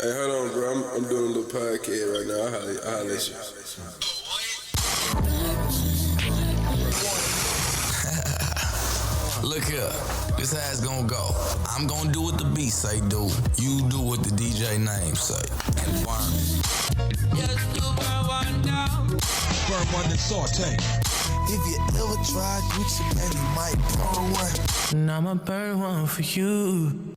Hey, hold on, bro. I'm doing a little podcast right now. I'll let you. Look here, this how it's gonna go. I'm gonna do what the beat say do. You do what the DJ name say. And burn it. Yes, you burn one down. Burn one and saute. If you ever tried Gucci, man, you might burn one. And I'ma burn one for you.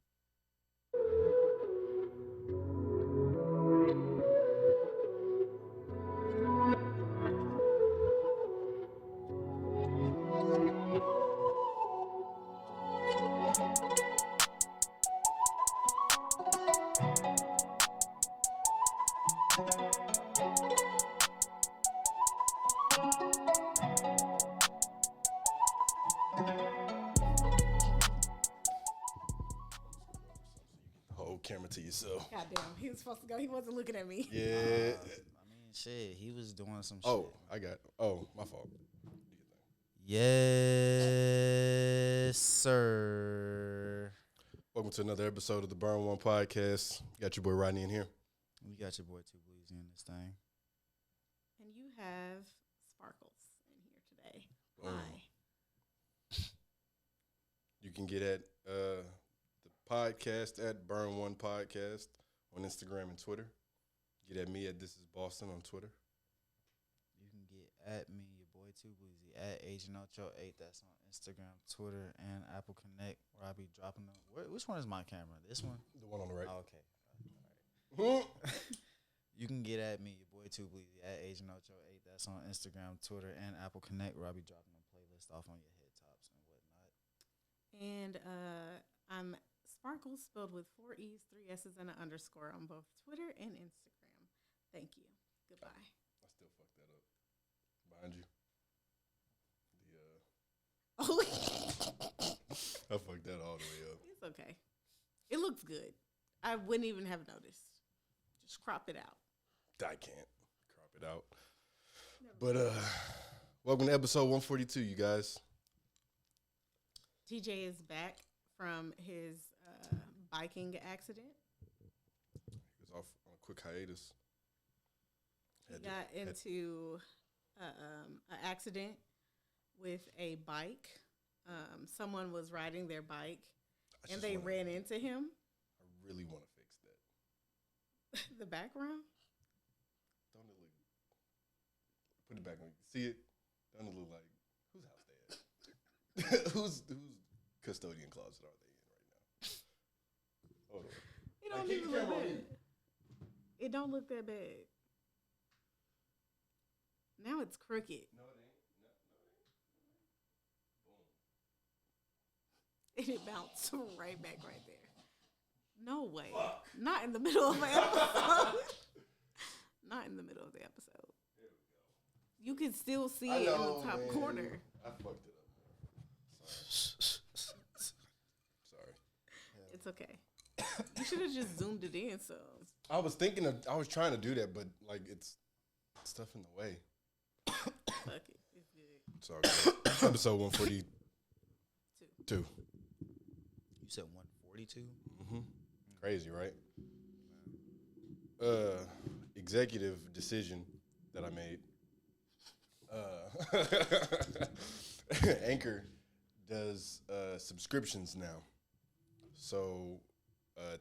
Hold camera to yourself. Goddamn, he was supposed to go. He wasn't looking at me. Yeah. I mean, shit, he was doing some shit. Oh, I got. Oh, my fault. Yes, sir. Welcome to another episode of the Burn One Podcast. Got your boy Rodney in here. We got your boy Two Bleezy in this thing. And you have Sparkles in here today. Boom. Hi. You can get at the podcast at Burn One Podcast on Instagram and Twitter. Get at me at This Is Boston on Twitter. You can get at me, your boy Two Bleezy, at Agent Ocho 8. That's on Instagram, Twitter, and Apple Connect, where I'll be dropping them. Which one is my camera? This one? The one on the right. Oh, okay. All right. You can get at me, your boy Two Bleezy, at Agent Ocho 8. That's on Instagram, Twitter, and Apple Connect, where I'll be dropping them playlists off on your head tops and whatnot. And I'm Sparkles, spelled with 4 E's, 3 S's, and an underscore on both Twitter and Instagram. Thank you. Goodbye. I still fucked that up. Behind you. Oh, I fucked that all the way up. it's okay. It looks good. I wouldn't even have noticed. Just crop it out. I can't crop it out. But welcome to episode 142, you guys. TJ is back from his biking accident. He was off on a quick hiatus. He got into an accident with a bike. Someone was riding their bike, and they ran into him. I really want to fix that. The background? Don't it look? Put it back on. See it? Don't it look like whose house they at? whose custodian closet are they in right now? Hold on. It don't even look bad. It don't look that bad. Now it's crooked. No, it ain't. And it bounced right back right there. No way. Fuck. Not in the middle of the episode. Not in the middle of the episode. There we go. You can still see it in the top corner. I fucked it up. Sorry. It's okay. You should have just zoomed it in. So I was trying to do that, but like it's stuff in the way. fuck it. It's good. Sorry. Episode 142. You said 142? Mm-hmm. Crazy, right? Executive decision that I made. Anchor does subscriptions now. So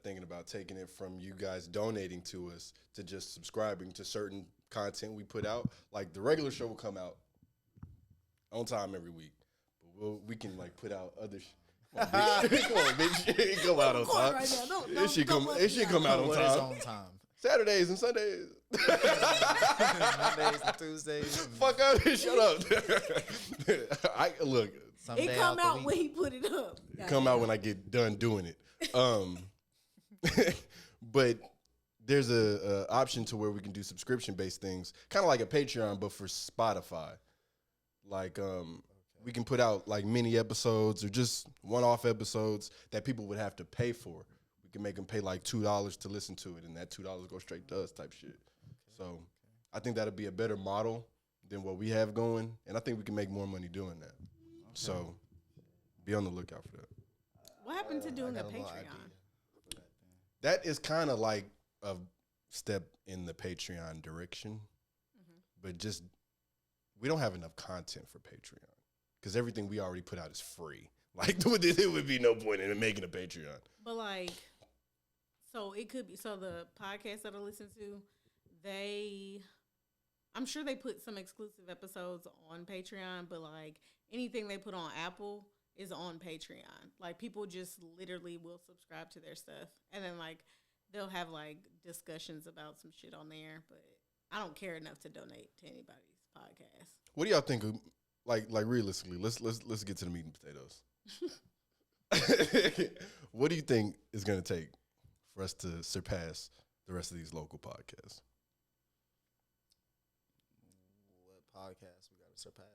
thinking about taking it from you guys donating to us to just subscribing to certain content we put out. Like the regular show will come out on time every week. But we can like put out other Come on, bitch. It come out on time. Right now. It should come out on time. On time. Saturdays and Sundays. Mondays and Tuesdays. Fuck up. Shut up. Look. Someday It come out week. when he put it up. It come out when I get done doing it. But there's a option to where we can do subscription based things, kind of like a Patreon, but for Spotify. Like we can put out like mini episodes or just one-off episodes that people would have to pay for. We can make them pay like $2 to listen to it, and that $2 go straight to us type shit. So I think that'd be a better model than what we have going, and I think we can make more money doing that. So be on the lookout for that. What happened to doing a got a little Patreon? idea. That is kind of like a step in the Patreon direction, but just we don't have enough content for Patreon because everything we already put out is free. Like, it would be no point in making a Patreon. But like, so it could be. So the podcast that I listen to, I'm sure they put some exclusive episodes on Patreon, but like anything they put on Apple is on Patreon. Like people just literally will subscribe to their stuff, and then like they'll have like discussions about some shit on there. But I don't care enough to donate to anybody's podcast. What do y'all think? Like realistically, let's get to the meat and potatoes. What do you think is going to take for us to surpass the rest of these local podcasts? What podcast we got to surpass?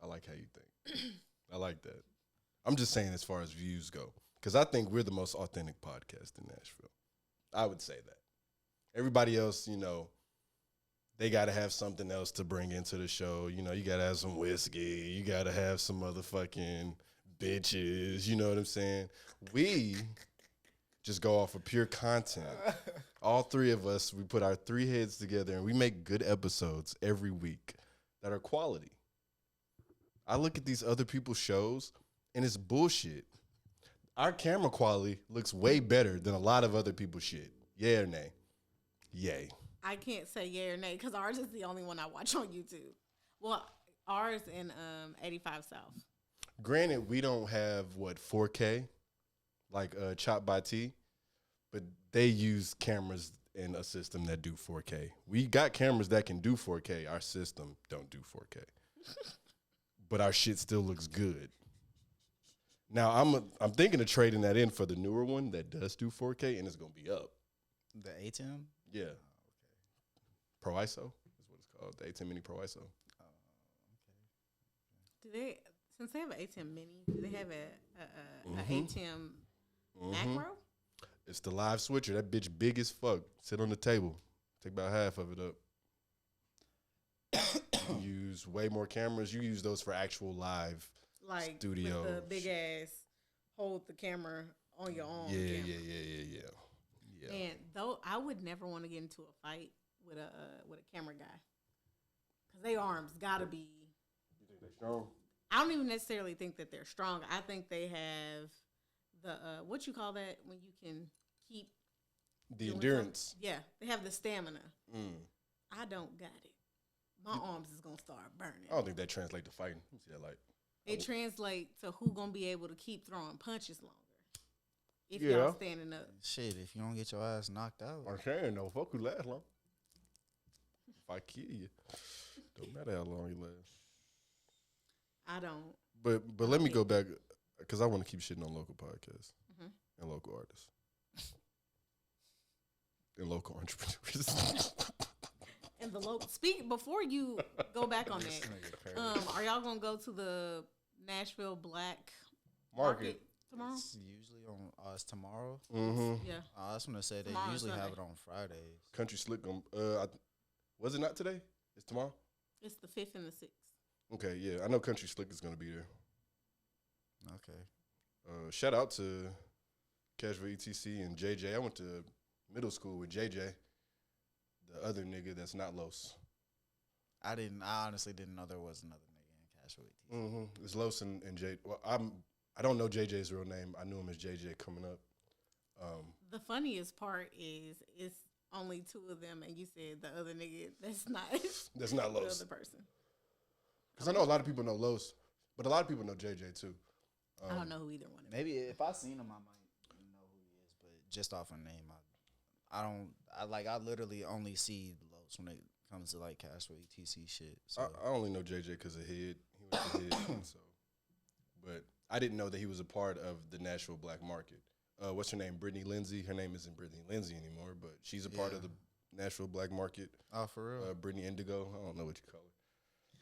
I like how you think. I like that. I'm just saying as far as views go, because I think we're the most authentic podcast in Nashville. I would say that. Everybody else, you know, they got to have something else to bring into the show. You know, you got to have some whiskey. You got to have some motherfucking bitches. You know what I'm saying? We just go off of pure content. All three of us, we put our three heads together and we make good episodes every week that are quality. I look at these other people's shows and it's bullshit. Our camera quality looks way better than a lot of other people's shit. Yeah or nay? Yay. I can't say yay or nay because ours is the only one I watch on YouTube. Well, ours in 85 South. Granted, we don't have 4K like Chop by T, but they use cameras in a system that do 4K. We got cameras that can do 4K. Our system don't do 4K, but our shit still looks good. Now I'm thinking of trading that in for the newer one that does do 4K and it's gonna be up. The ATEM? Yeah. Pro ISO is what it's called. The A10 Mini Pro ISO. Do they, since they have an ATEM Mini, do they have a ATEM Macro? It's the live switcher. That bitch big as fuck. Sit on the table. Take about half of it up. You use way more cameras. You use those for actual live Like studio. with the big ass, hold the camera on your own. Yeah. And though I would never want to get into a fight with a camera guy, because they arms gotta be. You think they're strong? I don't even necessarily think that they're strong. I think they have the what you call that when you can keep The doing endurance. something? Yeah, they have the stamina. I don't got it. My arms is gonna start burning. I don't think that translates to fighting. Let me see that light. It translates to who gonna be able to keep throwing punches longer. If Yeah. y'all standing up. Shit, if you don't get your ass knocked out. I can't. No, fuck who last long. If I kill you, don't matter how long you last. I don't. But let me go back because I want to keep shitting on local podcasts and local artists and local entrepreneurs. And the local before you go back on that, are y'all gonna go to the Nashville Black Market tomorrow? It's usually on tomorrow. Yeah. I was gonna say they Tomorrow, usually have Sunday. it on Fridays. Country Slick. Was it not today? It's tomorrow. It's the 5th and the 6th. Okay, yeah, I know Country Slick is gonna be there. Okay. Shout out to Casual ETC and JJ. I went to middle school with JJ, the other nigga that's not Los. I honestly didn't know there was another nigga in Casual ETC. It's Los and J. Well, I don't know JJ's real name. I knew him as JJ coming up. The funniest part is it's only 2 of them, and you said the other nigga that's not Not the Los. other person. Because I know a lot of people know Los, but a lot of people know JJ too. I don't know who either one of them. Maybe if I seen him, I might know who he is. But just off a name, I don't. I literally only see Los when it comes to like Casual ETC shit. So I only know JJ because of Head. He went to Head, so. But I didn't know that he was a part of the Nashville Black Market. What's her name? Brittany Lindsay. Her name isn't Brittany Lindsay anymore, but she's a part of the Nashville Black Market. Oh, for real? Brittany Indigo. I don't know what you call her.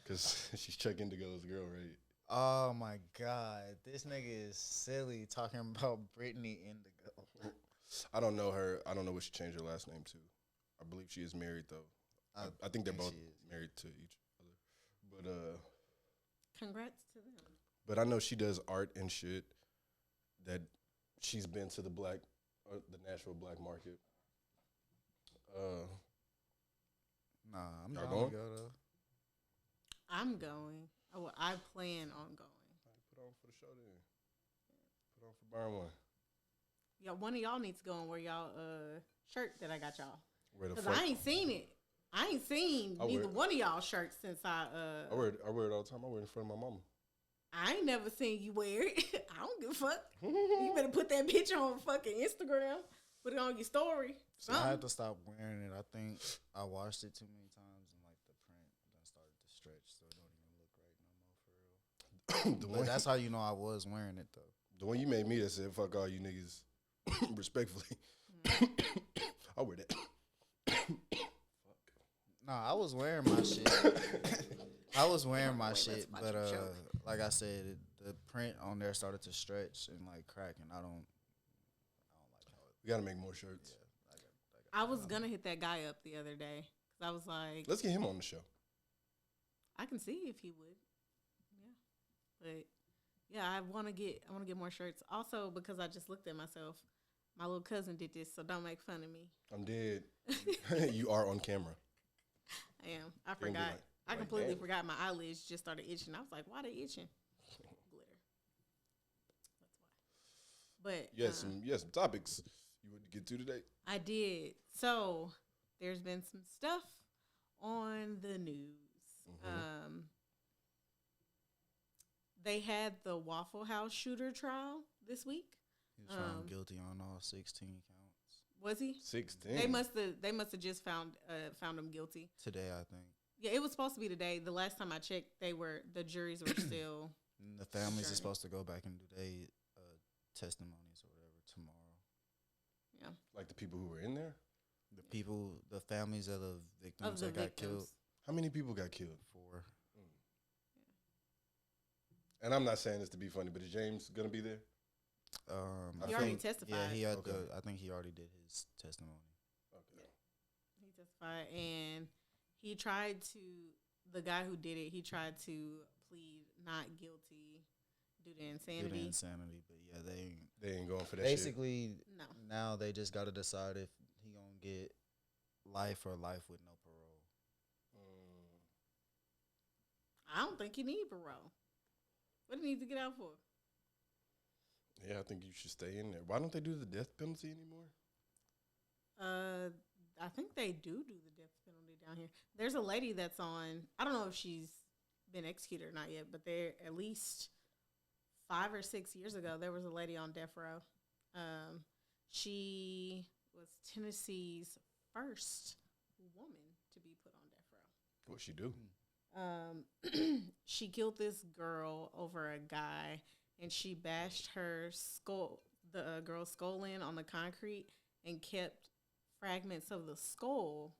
Because she's Chuck Indigo's girl, right? Oh my God, this nigga is silly talking about Brittany Indigo. I don't know her. I don't know what she changed her last name to. I believe she is married though. I think they're both married to each other. But Congrats to them. But I know she does art and shit. That she's been to the Nashville Black Market. Nah, I'm Y'all down going? to go though. I'm going. Oh, well, I plan on going. Put on for the show then. Put on for Burn One. Yeah, one of y'all needs to go and wear y'all shirt that I got y'all. Where the Cause fuck? I ain't seen it. I ain't seen I wear neither it. one of y'all shirts since I wear it all the time. I wear it in front of my mama. I ain't never seen you wear it. I don't give a fuck. You better put that bitch on fucking Instagram. Put it on your story. So I had to stop wearing it. I think I washed it too many times and like the print done started to stretch, so it don't even look right no more for real. But that's how you know I was wearing it though. The one you made me that said "fuck all you niggas," respectfully. I wear that. Nah, I was wearing my shit. I was wearing my shit, but like I said, the print on there started to stretch and like crack, and I don't like how it. We gotta make more shirts. I was gonna hit that guy up the other day because I was like, Let's get him on the show. I can see if he would. Yeah, but yeah, I want to get more shirts. Also because I just looked at myself. My little cousin did this, so don't make fun of me. I'm dead. You are on camera. I am. I You'll be forgot. I like, completely damn. forgot my eyelids just started itching. I was like, why they itching? Glitter. That's why. But You had some topics you would get to today. I did. So there's been some stuff on the news. They had the Waffle House shooter trial this week. He was found guilty on all 16 counts. Was he? 16. They must have just found him guilty Today, I think. Yeah, it was supposed to be today. The last time I checked, the juries were still. And the families are supposed to go back and do their testimonies or whatever tomorrow. Yeah. Like the people who were in there? The families of the victims that got killed. How many people got killed? 4. And I'm not saying this to be funny, but is James gonna be there? He already testified. Yeah, he had Okay. I think he already did his testimony. Okay. He testified, and he tried to. The guy who did it, he tried to plead not guilty due to insanity. Due to insanity, but yeah, They ain't going for that basically No. now they just got to decide if he gonna get life or life with no parole. I don't think he need parole. What do he need to get out for? shit. Yeah, I think you should stay in there. Why don't they do the death penalty anymore? I think they do the death penalty down here. There's a lady that's on. I don't know if she's been executed or not yet, but there at least 5 or 6 years ago, there was a lady on death row. She was Tennessee's first woman to be put on death row. What'd she do? She killed this girl over a guy, and she bashed her skull, the girl's skull in on the concrete, and kept fragments of the skull.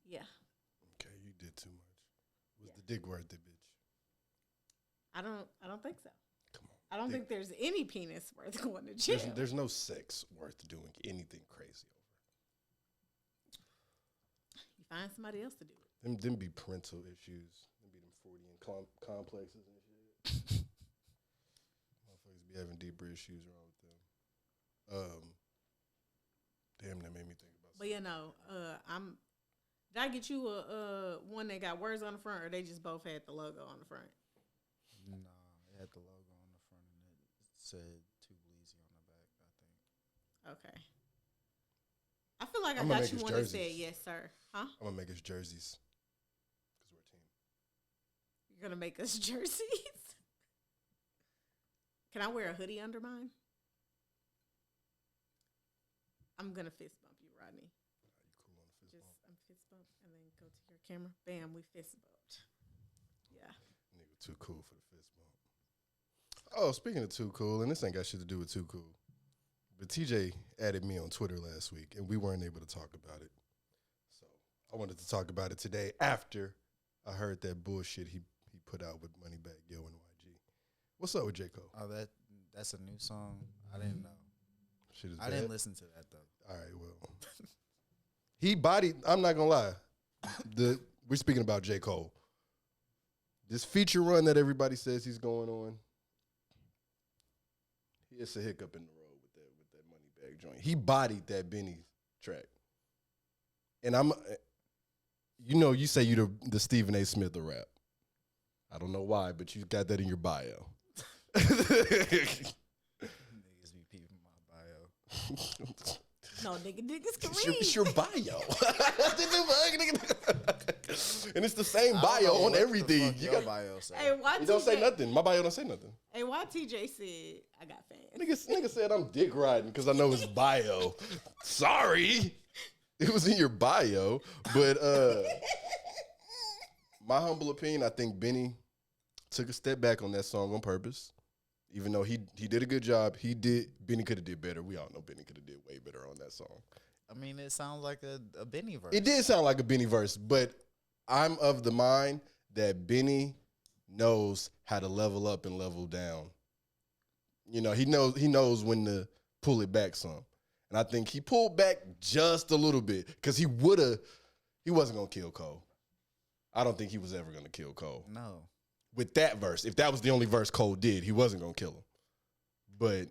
Yeah. Okay, you did too much. Was the dick worth it, bitch? I don't think so. Come on. I don't think there's any penis worth going to jail. There's no sex worth doing anything crazy over. You find somebody else to do it. Them be parental issues. Them be them Freudian complexes and shit. Motherfuckers be having deeper issues wrong with them. Damn, that made me think about something. But did I get you a one that got words on the front, or they just both had the logo on the front? Nah, it had the logo on the front and it said "To Bleezy" on the back. I think. Okay. I feel like I I'ma got make you us one that jerseys. said yes, sir. Huh? I'm gonna make us jerseys because we're a team. You're gonna make us jerseys? Can I wear a hoodie under mine? I'm gonna fist bump you, Rodney. You cool on the fist bump? I'm fist bump and then go to your camera. Bam, we fist bumped. Yeah. Nigga, too cool for the fist bump. Oh, speaking of too cool, and this ain't got shit to do with too cool, but TJ added me on Twitter last week, and we weren't able to talk about it. So I wanted to talk about it today after I heard that bullshit he put out with Moneybagg Yo and YG. What's up with J. Cole? Oh, that's a new song. I didn't know. Shit is I bad. didn't listen to that though. All right, well, he bodied. I'm not gonna lie. We're speaking about J. Cole. This feature run that everybody says he's going on. It's a hiccup in the road with that Moneybagg joint. He bodied that Benny track. And I'm, you know, you say you the Stephen A. Smith of rap. I don't know why, but you got that in your bio. Niggas be peeping my bio. No, niggas can It's read. your bio. And it's the same I don't bio know on what the everything. fuck You your got, bio say. Hey, why it don't say TJ nothing. My bio don't say nothing. Hey, why TJ said I got fans? Nigga said I'm dick riding because I know his bio. Sorry. It was in your bio. But my humble opinion, I think Benny took a step back on that song on purpose. Even though he did a good job, Benny could have did better. We all know Benny could have did way better on that song. I mean, it sounds like a Benny verse. It did sound like a Benny verse, but I'm of the mind that Benny knows how to level up and level down. You know, he knows when to pull it back some. And I think he pulled back just a little bit because he wasn't going to kill Cole. I don't think he was ever going to kill Cole. No. With that verse, if that was the only verse Cole did, he wasn't going to kill him. But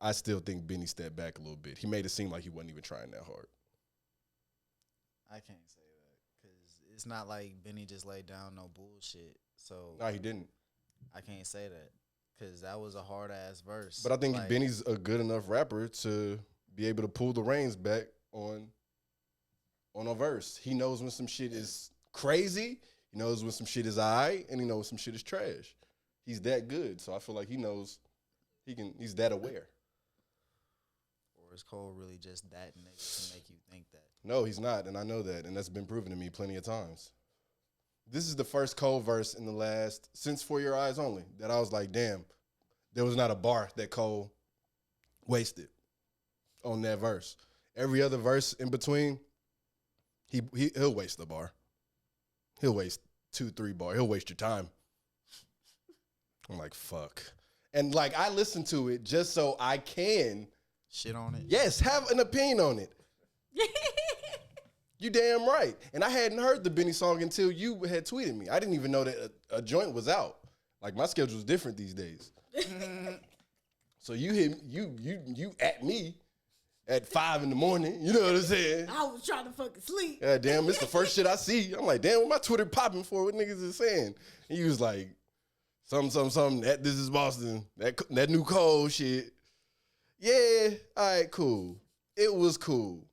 I still think Benny stepped back a little bit. He made it seem like he wasn't even trying that hard. I can't say that because it's not like Benny just laid down no bullshit. So No, he didn't. I can't say that because that was a hard ass verse. But I think Like, Benny's a good enough rapper to be able to pull the reins back on a verse. He knows when some shit is crazy. He knows when some shit is alright, and he knows some shit is trash. He's that good, so I feel like he knows he's that aware. or is Cole really just that nigga to make you think that? No, he's not, and I know that, and that's been proven to me plenty of times. This is the first Cole verse in the last, since For Your Eyes Only, that I was like, damn, there was not a bar that Cole wasted on that verse. Every other verse in between, he'll waste the bar. He'll waste 2-3 bars. He'll waste your time. I'm like, fuck. And like, I listen to it just so I can, Shit on it. yes, have an opinion on it. You damn right. And I hadn't heard the Benny song until you had tweeted me. I didn't even know that a joint was out. Like, my schedule's different these days. So you hit you at me at 5 in the morning. You know what I'm saying? I was trying to fucking sleep. Yeah, damn, it's the first shit I see. I'm like, damn, what my Twitter popping for? What niggas is saying? And he was like, something, that This Is Boston, that new Cole shit. Yeah, all right, cool. It was cool.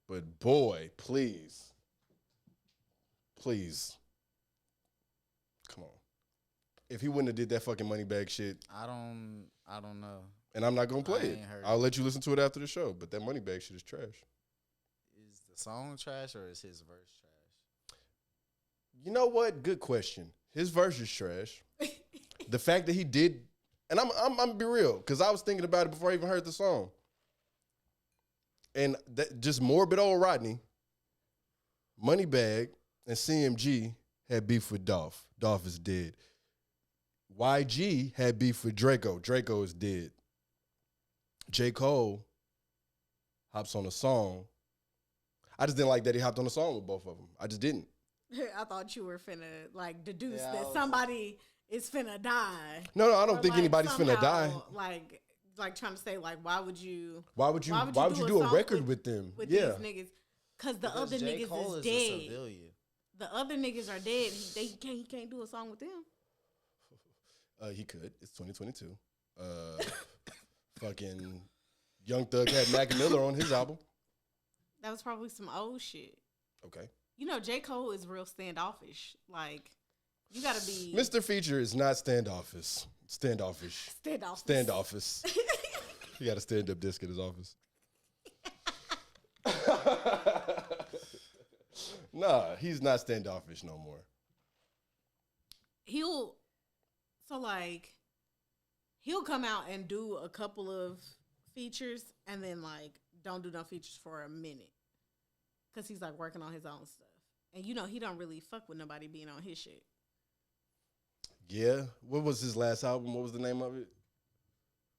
But boy, please. Come on. If he wouldn't have did that fucking money bag shit, I don't know. and I'm not gonna play I it. ain't heard I'll let you listen to it after the show. But that money bag shit is trash. Is the song trash or is his verse trash? You know what? Good question. His verse is trash. The fact that he did, and I'm gonna be real, because I was thinking about it before I even heard the song. And that just morbid old Rodney, Moneybag, and CMG had beef with Dolph. Dolph is dead. YG had beef with Draco. Draco is dead. J. Cole hops on a song. I just didn't like that he hopped on a song with both of them. I just didn't. I thought you were finna like deduce Yeah, I that was- somebody is finna die. No, I don't Or, think like, anybody's finna die. somehow, Like trying to say like why would you Why would you do a song record with them? with Yeah. these niggas? Because the Because other J. niggas Cole is a dead. civilian. The other niggas are dead. He can't do a song with them. He could. It's 2022. Fucking Young Thug had Mac Miller on his album. That was probably some old shit. Okay. You know, J. Cole is real standoffish. Like, you gotta be Mr. Feature is not standoffish. Standoffish. standoffish. Standoffish. He got a stand-up disc in his office. Nah, he's not standoffish no more. He'll come out and do a couple of features and then like don't do no features for a minute because he's like working on his own stuff. And you know he don't really fuck with nobody being on his shit. Yeah. What was his last album? What was the name of it?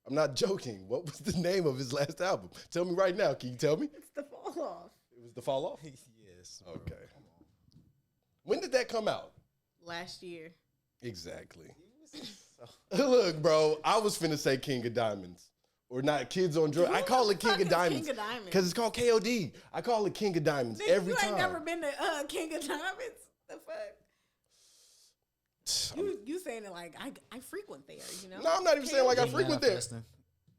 I'm not joking. What was the name of his last album? Tell me right now. Can you tell me? It's the fall off. It was The Fall Off? Yes. Okay. When did that come out? Last year. Exactly. Look, bro, I was finna say King of Diamonds Or not kids on drugs. I call it King of Diamonds. King of Diamonds? Because it's called KOD. I call it King of Diamonds Nigga, every you time. ain't never been to King of Diamonds? The fuck? You saying it like I frequent there, you know? No, I'm not even saying like I He frequent there. manifesting.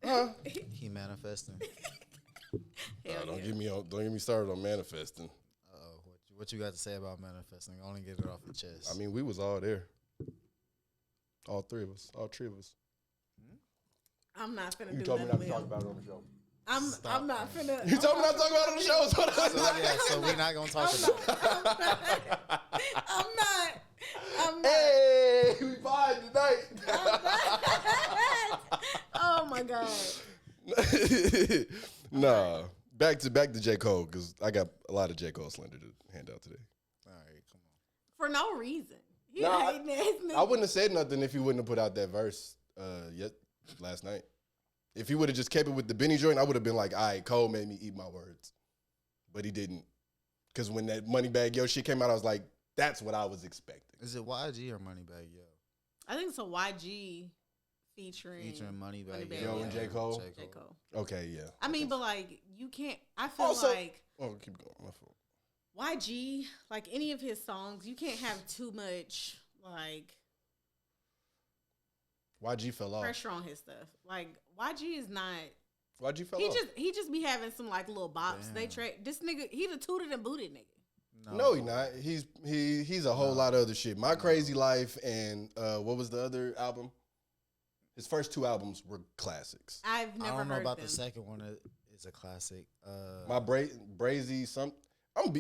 Huh? He manifesting. Hell Don't yeah. get me started on manifesting. Uh-oh. What you got to say about manifesting? Only get it off your chest. I mean, we was all there. All three of us. All three of us. I'm not finna You do told me nothing not to with talk him. about it on the show. I'm not finna. You told me not to talk about it on the show. So that's So, yeah, so we're not gonna talk about it. I'm not. Hey, we fine tonight. Oh my god. Nah. Back to J. Cole, because I got a lot of J. Cole slander to hand out today. All right, come on. For no reason. He Nah, hating ass nigga. I wouldn't have said nothing if he wouldn't have put out that verse last night. If he would have just kept it with the Benny joint, I would have been like, all right, Cole made me eat my words. But he didn't. Because when that Moneybag Yo shit came out, I was like, that's what I was expecting. Is it YG or Moneybag Yo? I think it's a YG featuring Moneybag Moneybag Yo and J. Cole? J. Cole. Okay, yeah. I mean, but like you can't. I feel Also- like Oh, keep going. My fault. YG, like any of his songs, you can't have too much like YG fell off. pressure on his stuff. Like YG is not. YG fell off. He just be having some like little bops. They this nigga, he the tooted and booted nigga. No, he not. He's a whole lot of other shit. My Crazy Life and what was the other album? His first two albums were classics. I've I never don't know heard about them. the second one. It's a classic. My Brazy,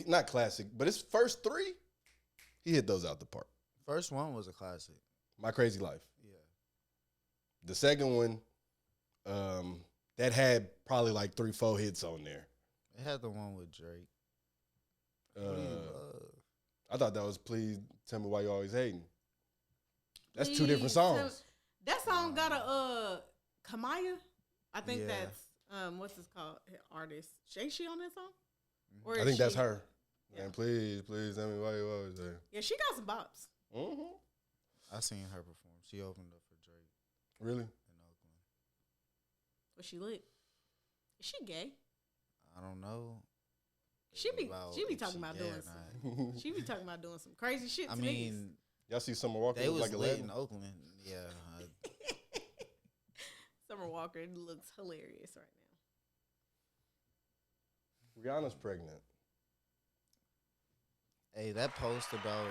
not classic, but his first three, he hit those out the park. First one was a classic. My Crazy Life. Yeah. The second one, that had probably like 3-4 hits on there. It had the one with Drake. What do you love? I thought that was Please Tell Me Why You Always Hating. That's two Please different songs. That song got a Kamaya. I think Yeah. that's what's this called? Artist. Ain't she on that song? Or I is think that's she- her. Yeah. And please tell me why you always there. Yeah, she got some bops. Mm-hmm. I seen her perform. She opened up for Drake Really? in Oakland. Was she lit? Is she gay? I don't know. She be if talking she about gay doing or some. not. She be talking about doing some crazy shit. I to mean, Y'all see Summer Walker they look was like a lit legend? in Oakland. Yeah. niggas. Summer Walker looks hilarious right now. Rihanna's pregnant. Hey, that post about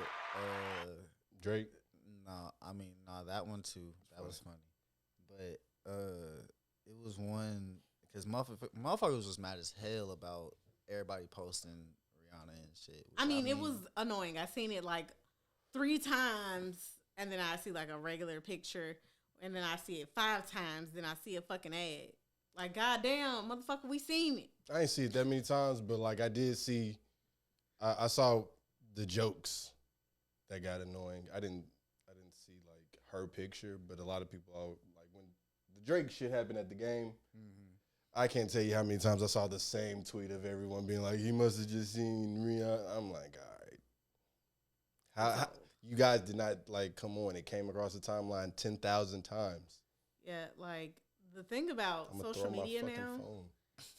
Drake. that one too. That was funny. But it was one because motherfuckers was mad as hell about everybody posting Rihanna and shit. which I mean, it was annoying. I seen it like 3 times, and then I see like a regular picture, and then I see it 5 times, then I see a fucking ad. Like, goddamn, motherfucker, we seen it. I ain't see it that many times, but like I did see, I saw the jokes that got annoying. I didn't see like her picture, but a lot of people like when the Drake shit happened at the game. I can't tell you how many times I saw the same tweet of everyone being like, he must have just seen Rihanna. I'm like, all right. How you guys did not like come on? It came across the timeline 10,000 times. Yeah, like the thing about I'm gonna social throw media my fucking now, phone.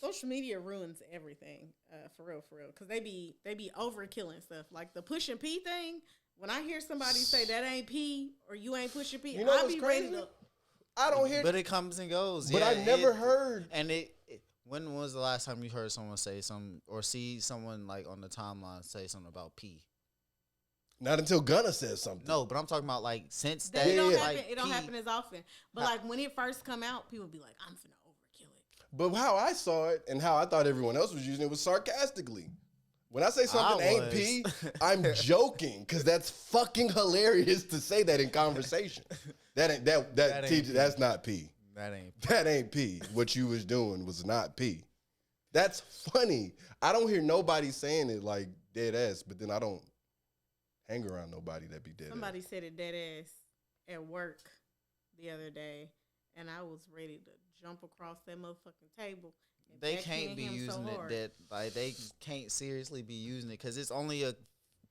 social media ruins everything. For real, because they be overkilling stuff. Like the Push and P thing. When I hear somebody say that ain't P or you ain't pushing P, You know I what's be crazy? ready to. I don't hear. But it comes and goes. But yeah, I never heard. And when was the last time you heard someone say something or see someone like on the timeline say something about P? Not until Gunna says something. No, but I'm talking about like since That that. it don't Yeah. happen. like, It don't P- happen as often. But like when it first come out, people be like, "I'm finna overkill it." But how I saw it and how I thought everyone else was using it was sarcastically. When I say something ain't was. P, I'm joking because that's fucking hilarious to say that in conversation. That ain't ain't teacher, P. that's not P. That ain't. That ain't P. What you was doing was not P. That's funny. I don't hear nobody saying it like dead ass, but then I don't hang around nobody that be dead Somebody ass. said it dead ass at work the other day, and I was ready to jump across that motherfucking table. and They backhand can't be him so using it hard. that like they can't seriously be using it because it's only a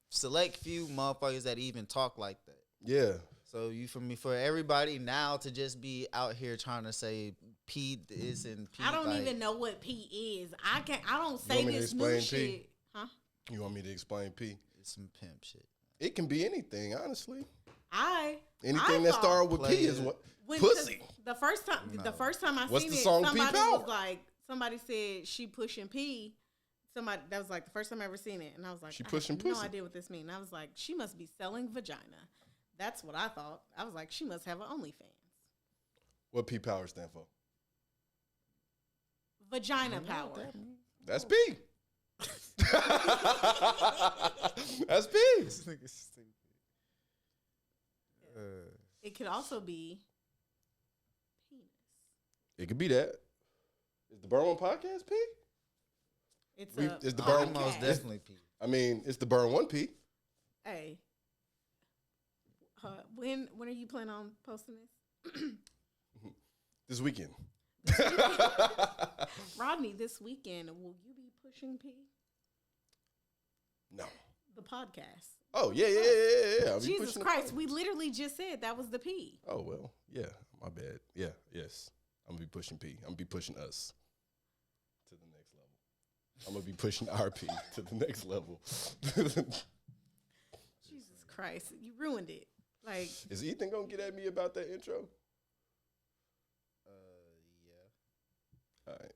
select few motherfuckers that even talk like that. Yeah. So you for everybody now to just be out here trying to say P is and P. I don't like, even know what P is. I don't say want me to this new explain P? shit. Huh? You want me to explain P? It's some pimp shit. It can be anything, honestly. I Anything that thought- started with P is what pussy. The first time I What's seen the it, song, P somebody Power? was like, somebody said she pushing P. Somebody that was like the first time I ever seen it, and I was like, She I pushing have no pussy. idea what this means. I was like, she must be selling vagina. That's what I thought. I was like, she must have an OnlyFans. What P Power stand for? Vagina power. That's P. That's P. It could also be penis. It could be that. Is the Burn One podcast P? It's Is the a Burn Most podcast. definitely P. I mean, it's the Burn One P. Hey, when are you planning on posting this? This weekend. Rodney, this weekend, will you be pushing P? No. The podcast. Oh, yeah. I'll be Jesus pushing the Christ, phone. we literally just said that was the P. Oh, well, yeah, my bad. Yeah, yes. I'm going to be pushing P. I'm going to be pushing us to the next level. I'm going to be pushing our P to the next level. Jesus Christ, you ruined it. Like, Is Ethan going to get at me about that intro? Yeah. All right.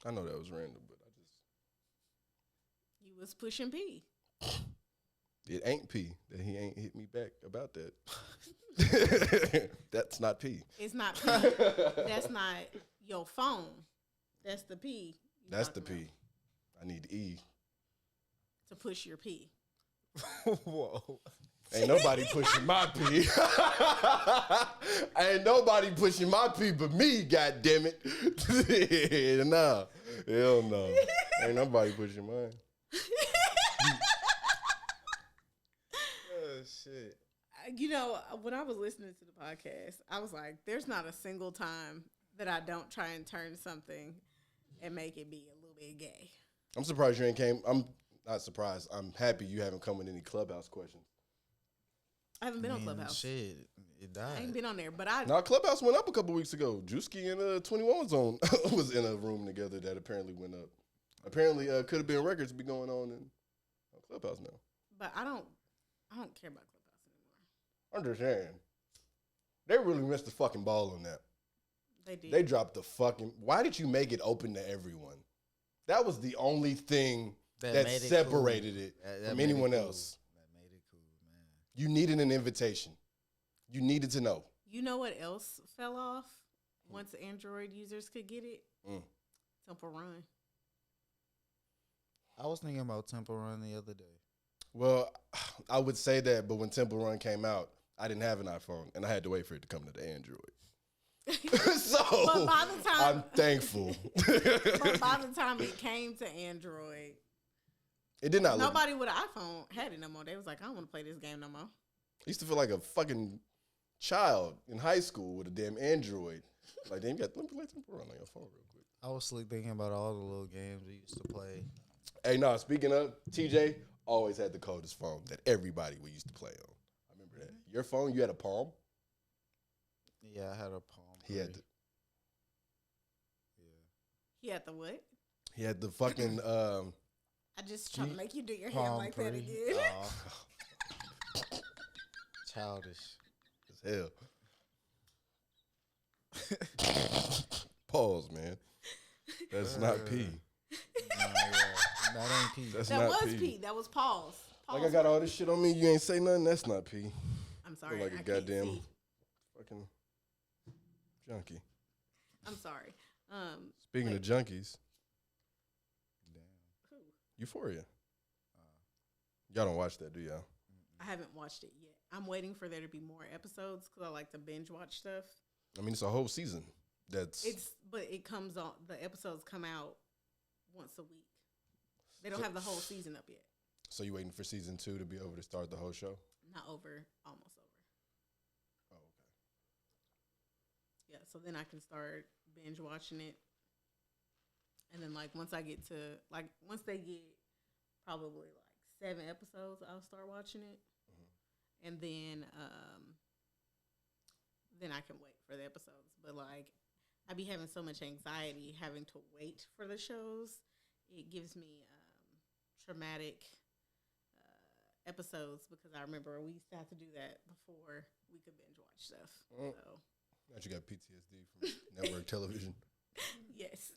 I know that was random, but you was pushing P. it ain't P that he ain't hit me back about that. That's not P. It's not P. That's not your phone. That's the P. you That's the talking P. I need E. about to push your P. Whoa. Ain't nobody pushing my P. Ain't nobody pushing my P but me, goddammit. Nah. Hell no. Ain't nobody pushing mine. Oh shit. You know, when I was listening to the podcast, I was like, there's not a single time that I don't try and turn something and make it be a little bit gay. I'm surprised you ain't came. I'm not surprised. I'm happy you haven't come with any Clubhouse questions. I haven't been on Clubhouse. Shit, it died. I ain't been on there, but I Now, Clubhouse went up a couple weeks ago. Juicy and 21 was in a room together that apparently went up. Apparently, could have been records be going on in Clubhouse now. but I don't care about Clubhouse anymore. I'm just saying. They really missed the fucking ball on that. They did. They dropped the fucking. Why did you make it open to everyone? That was the only thing that made it separated cool. it That from made it anyone cool. else. That made it cool, man. You needed an invitation. You needed to know. You know what else fell off once Android users could get it? Temple Run. I was thinking about Temple Run the other day. Well, I would say that, but when Temple Run came out, I didn't have an iPhone, and I had to wait for it to come to the Android. So But by the time I'm thankful. but by the time it came to Android, It did not look. nobody with an iPhone had it no more. They was like, I don't want to play this game no more. I used to feel like a fucking child in high school with a damn Android. Like, damn, let me play Temple Run on your phone real quick. I was thinking about all the little games we used to play. Hey, no, speaking of, TJ always had the coldest phone that everybody we used to play on. I remember that. Your phone, you had a Palm? Yeah, I had a Palm. He had the, He had the what? he had the fucking, I just trying to make you do your hand Palm like Pre. that again. Oh. Childish. as hell. Pause, man. That's not P. Nah, yeah. That ain't P. That's That not was P. That was pause. Like I got all this shit on me, you ain't say nothing. That's not P. I'm sorry. Look like I a can't goddamn see. fucking junkie. I'm sorry. Speaking of junkies, Who? Euphoria. Y'all don't watch that, do y'all? I haven't watched it yet. I'm waiting for there to be more episodes because I like to binge watch stuff. I mean, it's a whole season. But it comes on. The episodes come out once a week. They don't have the whole season up yet. So you waiting for season 2 to be over to start the whole show? Not over. Almost over. Oh, okay. Yeah. So then I can start binge watching it. And then once I get to once they get probably 7 episodes, I'll start watching it. And then then I can wait for the episodes. But like, I be having so much anxiety having to wait for the shows. It gives me traumatic episodes because I remember we used to have to do that before we could binge watch stuff. So Now you got PTSD from network television. yes,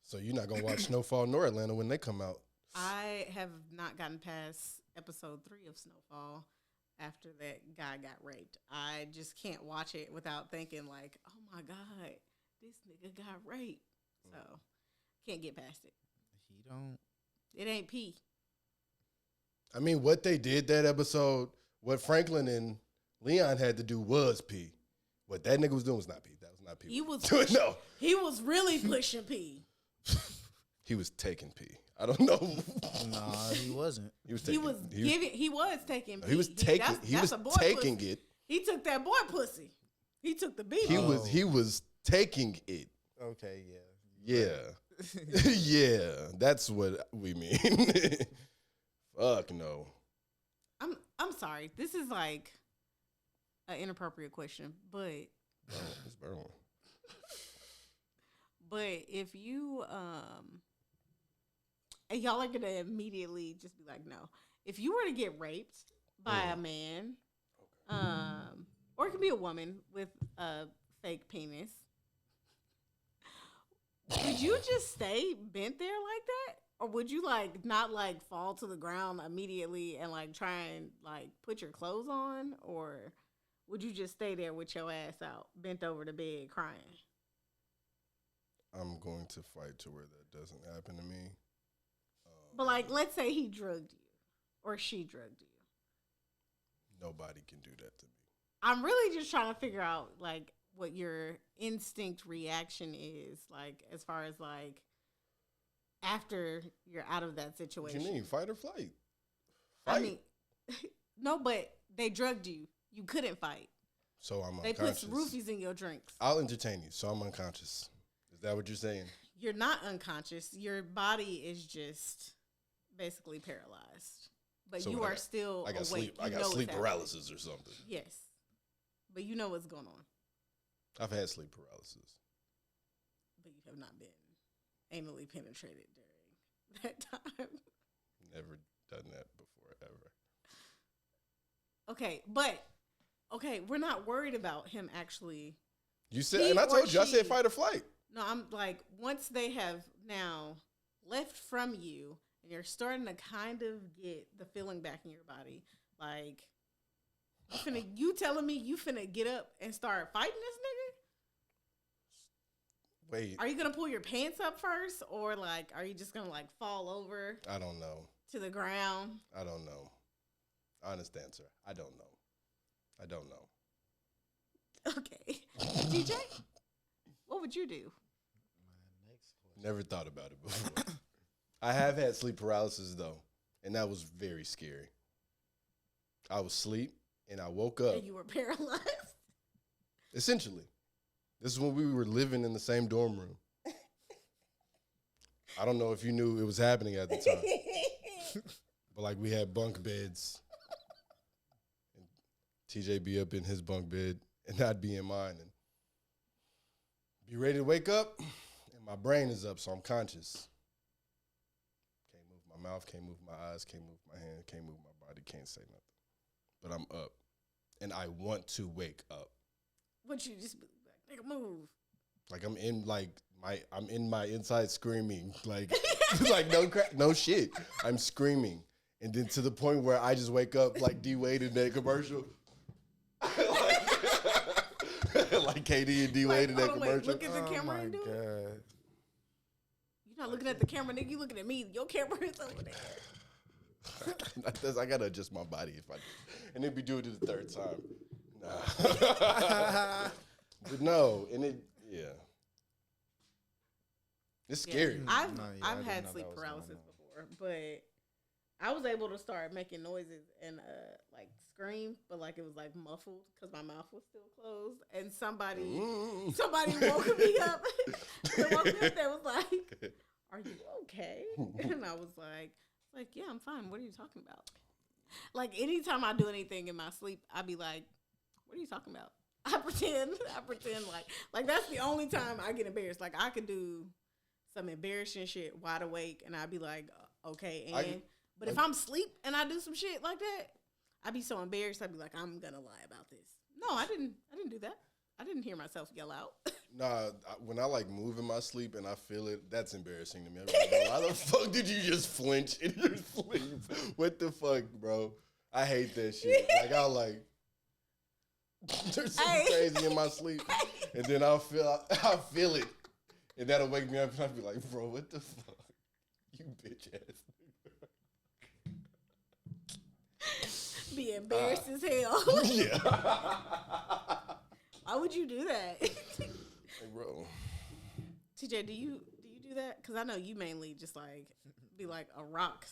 So you're not gonna watch Snowfall nor Atlanta when they come out. I have not gotten past episode 3 of Snowfall after that guy got raped. I just can't watch it without thinking like, oh my God, this nigga got raped. So can't get past it. He don't. It ain't P. I mean, what they did that episode, what Franklin and Leon had to do was P. What that nigga was doing was not P. That was not P. He was no. He was really pushing P. He was taking P. I don't know. Nah, he wasn't. He was taking. He was taking P. He was taking. He was a boy taking pussy. it. He took that boy pussy. He took the beat. He was taking it. Okay, Yeah. Yeah. That's what we mean. Fuck no. I'm sorry. This is like an inappropriate question, but It's burn. if you and y'all are gonna immediately just be like, no. If you were to get raped by a man, or it could be a woman with a fake penis, would you just stay bent there like that? Or would you like not like fall to the ground immediately and like try and like put your clothes on? Or would you just stay there with your ass out, bent over the bed crying? I'm going to fight to where that doesn't happen to me. But like, let's say he drugged you or she drugged you. Nobody can do that to me. I'm really just trying to figure out like what your instinct reaction is, like as far as like after you're out of that What situation. you mean, fight or flight? I mean, no, but they drugged you. You couldn't fight. So I'm They unconscious. put roofies in your drinks. I'll entertain you, so I'm unconscious. Is that what you're saying? You're not unconscious. Your body is just basically paralyzed. But So you what, are still I got awake. sleep. I You got know sleep what's paralysis or something. happening. Yes. But you know what's going on. I've had sleep paralysis. But you have not been anally penetrated during that time. Never done that before ever. Okay, we're not worried about him actually. You said, He and I or told you, I said she- fight or flight. No, I'm like, once they have now left from you and you're starting to kind of get the feeling back in your body, like, you telling me you finna get up and start fighting this nigga? Wait, Are you gonna pull your pants up first, or like, are you just gonna like fall over I don't know. to the ground? I don't know. Honest answer, I don't know. I don't know. Okay, DJ, what would you do? Never thought about it before. I have had sleep paralysis though, and that was very scary. I was asleep and I woke up. And you were paralyzed. Essentially, this is when we were living in the same dorm room. I don't know if you knew it was happening at the time, but like we had bunk beds, and TJ be up in his bunk bed, and I'd be in mine, and be ready to wake up, and my brain is up, so I'm conscious. Can't move my mouth, can't move my eyes, can't move my hand, can't move my body, can't say nothing. But I'm up, and I want to wake up. Would you just be like, nigga, move? Like I'm in my inside screaming, like no shit. I'm screaming, and then to the point where I just wake up like D Wade in that commercial, like KD and D Wade in that hold on, wait, commercial. look at the camera and do it. God. You're not looking at the camera, nigga. You looking at me. Your camera is over there. I gotta adjust my body if I do, and then be doing it the third time. Nah, but no, and it's scary. I've I had didn't know sleep that was paralysis going on. before, but I was able to start making noises and like scream, but like it was like muffled because my mouth was still closed. And somebody woke me up. They woke me up. They was like, "Are you okay?" And I was like, "Yeah, I'm fine. What are you talking about?" Like anytime I do anything in my sleep, I'd be like, "What are you talking about?" I pretend like that's the only time I get embarrassed. Like I could do some embarrassing shit wide awake, and I'd be like, okay. But if I'm asleep and I do some shit like that, I'd be so embarrassed. I'd be like, I'm gonna lie about this. No, I didn't do that. I didn't hear myself yell out. Nah, when I like move in my sleep and I feel it, that's embarrassing to me. I'm like, bro, why the fuck did you just flinch in your sleep? What the fuck, bro? I hate that shit. Like I'll like. There's something crazy in my sleep, and then I'll feel it, and that'll wake me up, and I'll be like, "Bro, what the fuck, you bitch ass." Be embarrassed as hell. Yeah. Why would you do that? Hey, bro. TJ, do you do that? Because I know you mainly just like be like a rock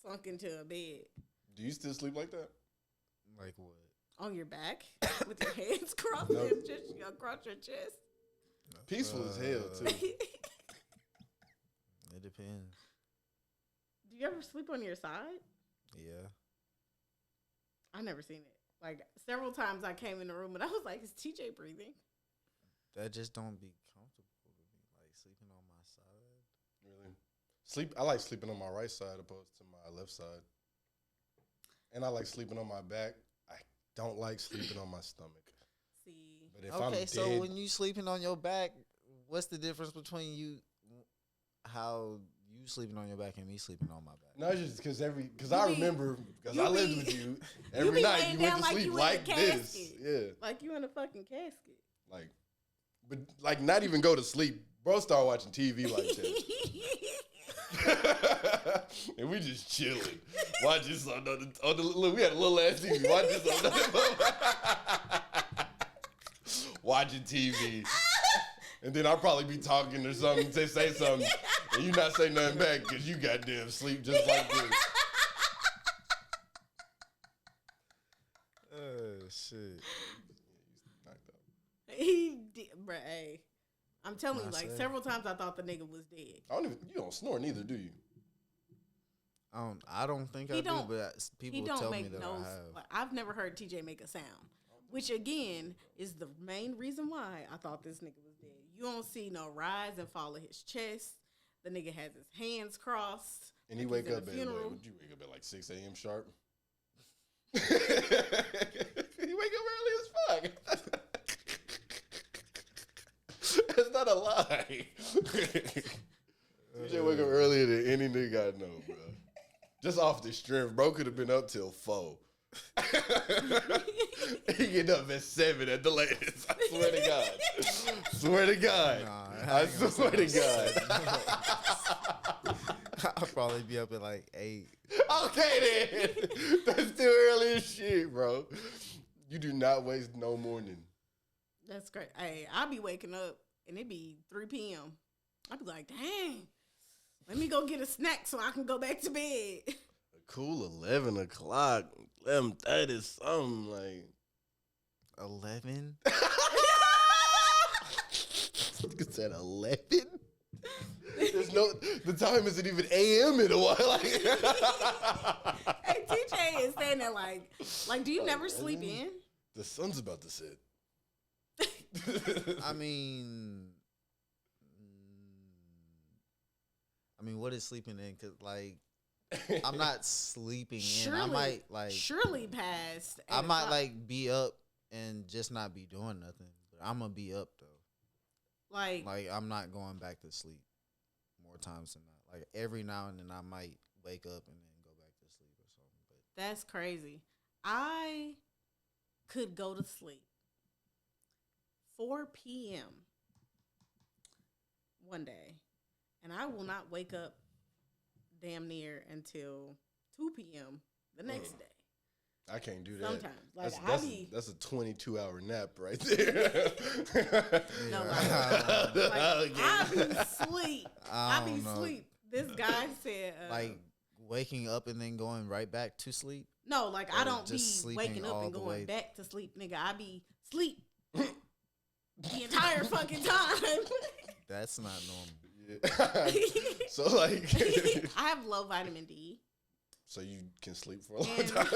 sunk into a bed. Do you still sleep like that? Like what? On your back with your hands crossed Nope. and just across your chest. Peaceful as hell too. It depends. Do you ever sleep on your side? Yeah. I never seen it. Like several times I came in the room and I was like, "Is TJ breathing?" That just don't be comfortable to me. Like sleeping on my side. Really? I like sleeping on my right side opposed to my left side. And I like sleeping on my back. I don't like sleeping on my stomach. See, But if I'm Okay, dead, so when you sleeping on your back, what's the difference between how you sleeping on your back and me sleeping on my back? no, it's just because I remember because you I lived be- with you you every be night. laying You went down to like sleep you in a like this, casket. yeah. like you in a fucking casket. Like, but like not even go to sleep. Bro, start watching TV like that, and we just chilling, watching some on the look. We had a little ass TV. Watching watching TV, and then I'll probably be talking or something. Say something, and you not say nothing back because you goddamn sleep just like this. Shit. He did, bruh. Hey, I'm telling you, I like say. several times I thought the nigga was dead. You don't snore neither, do you? I don't think He I do, don't- but He people don't tell me make that no. I have. Like, I've never heard TJ make a sound, which again is the main reason why I thought this nigga was dead. You don't see no rise and fall of his chest. The nigga has his hands crossed. And he like wake he's up in a at funeral. would you wake up at like 6 a.m. sharp? He wake up early as fuck. That's not a lie. You should wake up earlier than any nigga I know, bro. Just off the strength, bro could have been up till 4. He get up at 7 at the latest. I swear to God. Swear to God. Nah, I swear to God. I'll probably be up at like 8. Okay then. That's too early as shit, bro. You do not waste no morning. That's great. Hey, I'll be waking up and it be 3 p.m. I'll be like, dang, let me go get a snack so I can go back to bed. A cool 11 o'clock, 11:30 something like 11? It's at 11. There's no. The time isn't even a.m. in a while. Like, Hey, TJ is saying that like, do you never sleep in? the sun's about to set. I mean, what is sleeping in? Cause like, I'm not sleeping in. I might like, surely past. I 8 might o'clock. like be up and just not be doing nothing. But I'm gonna be up though. like Like I'm not going back to sleep more times than not. Like every now and then I might wake up and then go back to sleep or something. But that's crazy. I could go to sleep 4 p.m. one day, and I will not wake up damn near until 2 p.m. the next day. I can't do that. Sometimes, like That's a 22-hour nap right there. No, I be sleep. I be don't know. sleep. This guy said, like waking up and then going right back to sleep. no, like I or don't be just sleeping waking up all and the going way- back to sleep, nigga. I be sleep the entire fucking time. That's not normal. So like, I have low vitamin D. so you can sleep for a long And- time.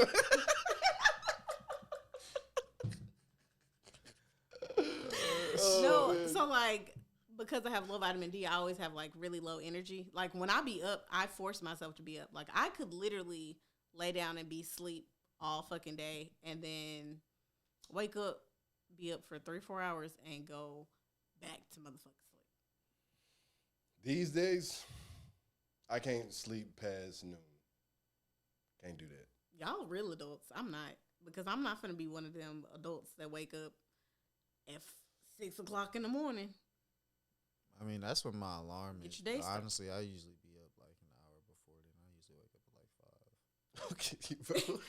So like, because I have low vitamin D, I always have like really low energy. Like when I be up, I force myself to be up. Like I could literally lay down and be asleep all fucking day and then wake up, be up for 3-4 hours and go back to motherfucking sleep. These days, I can't sleep past noon. Can't do that. Y'all real adults. I'm not. Because I'm not finna be one of them adults that wake up at 6 o'clock in the morning. I mean, that's when my alarm Get is. your day But started. honestly, I usually be up like an hour before then. I usually wake up at like 5. Okay, bro.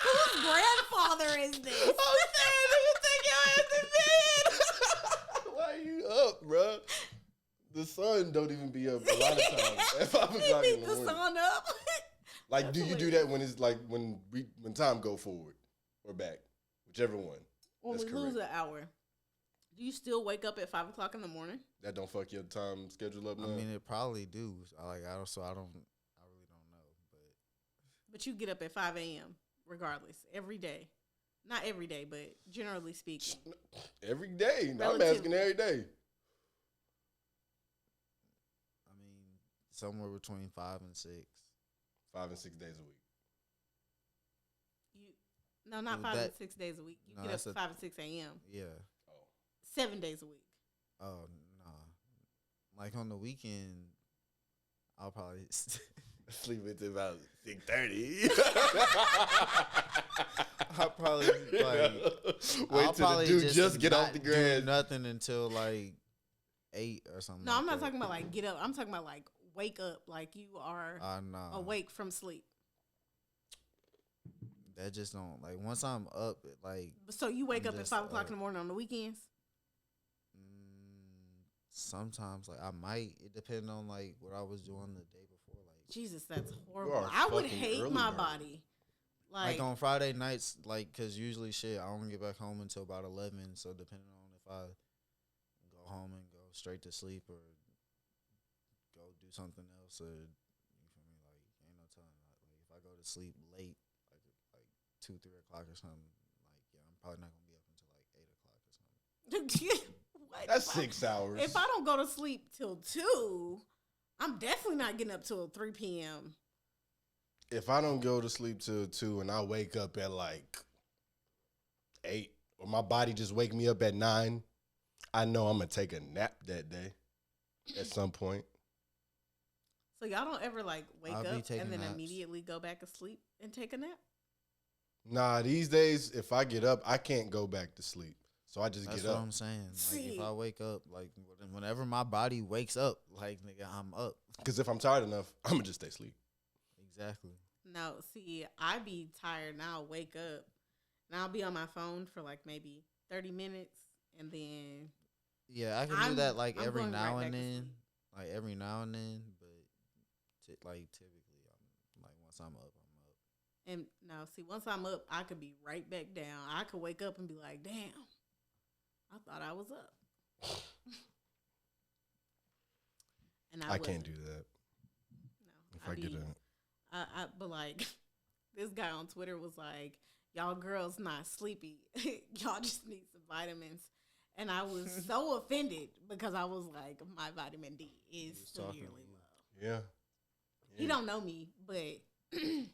Whose grandfather is this? I'm saying, nigga, take your ass to bed. Why you up, bro? The sun don't even be up a lot of times at 5 o'clock in Beat the the morning. sun up. Like, do you do that when it's like when time go forward or back, whichever one? When That's we correct. lose an hour, do you still wake up at 5 o'clock in the morning? That don't fuck your time schedule up. I Now? mean, it probably do. I really don't know. But you get up at 5 a.m. regardless, every day. Not every day, but generally speaking. Every day. I'm Relatively. asking every day. I mean, somewhere between 5 and 6. 5 and 6 days a week. No, not Well, 5 and that- 6 days a week. You No, get up that's at 5 and 6 a.m. Yeah. 7 days a week. Oh no. Like on the weekend, I'll probably. Sleep until about 6:30. I'll probably like. Wait I'll till the probably dude just get off not the do grass. Nothing until like 8 or something. No, like I'm not that. talking about like get up. I'm talking about like wake up, like you are No. awake from sleep. That just don't like. Once I'm up, like So you wake I'm up at just 5 o'clock up. in the morning on the weekends? sometimes like I might. It depends on like what I was doing the day before. Like Jesus, that's are horrible. a I would fucking hate early my bird. body. Like on Friday nights, like, cause usually shit, I don't get back home until about 11. So depending on if I go home and go straight to sleep or go do something else, or you feel me, like ain't no telling. Like if I go to sleep late, like 2-3 o'clock or something, like yeah, I'm probably not gonna be up until like 8 o'clock or something. What? That's If I- 6 hours. If I don't go to sleep till 2, I'm definitely not getting up till 3 p.m. If I don't go to sleep till 2 and I wake up at like 8, or my body just wake me up at 9, I know I'm gonna take a nap that day at some point. So y'all don't ever like wake I'll be up taking and then naps. immediately go back to sleep and take a nap? Nah, these days if I get up, I can't go back to sleep. So I just That's get what up. I'm saying. Like See. if I wake up, like whenever my body wakes up, like nigga, I'm up. Because if I'm tired enough, I'm gonna just stay asleep. Exactly. No, see, I be tired and I'll wake up and I'll be on my phone for like maybe 30 minutes and then Yeah, I can do I'm- that like I'm every going now right and back to then, sleep. like every now and then. But like typically, I'm like once I'm up, I'm up. and now see once I'm up, I could be right back down. I could wake up and be like, damn, I thought I was up. And I can't wasn't. do that. No, If I get up. but like this guy on Twitter was like, y'all girls not sleepy. Y'all just need some vitamins. And I was so offended because I was like, my vitamin D is was talking to severely you. low. Yeah. He don't know me, but You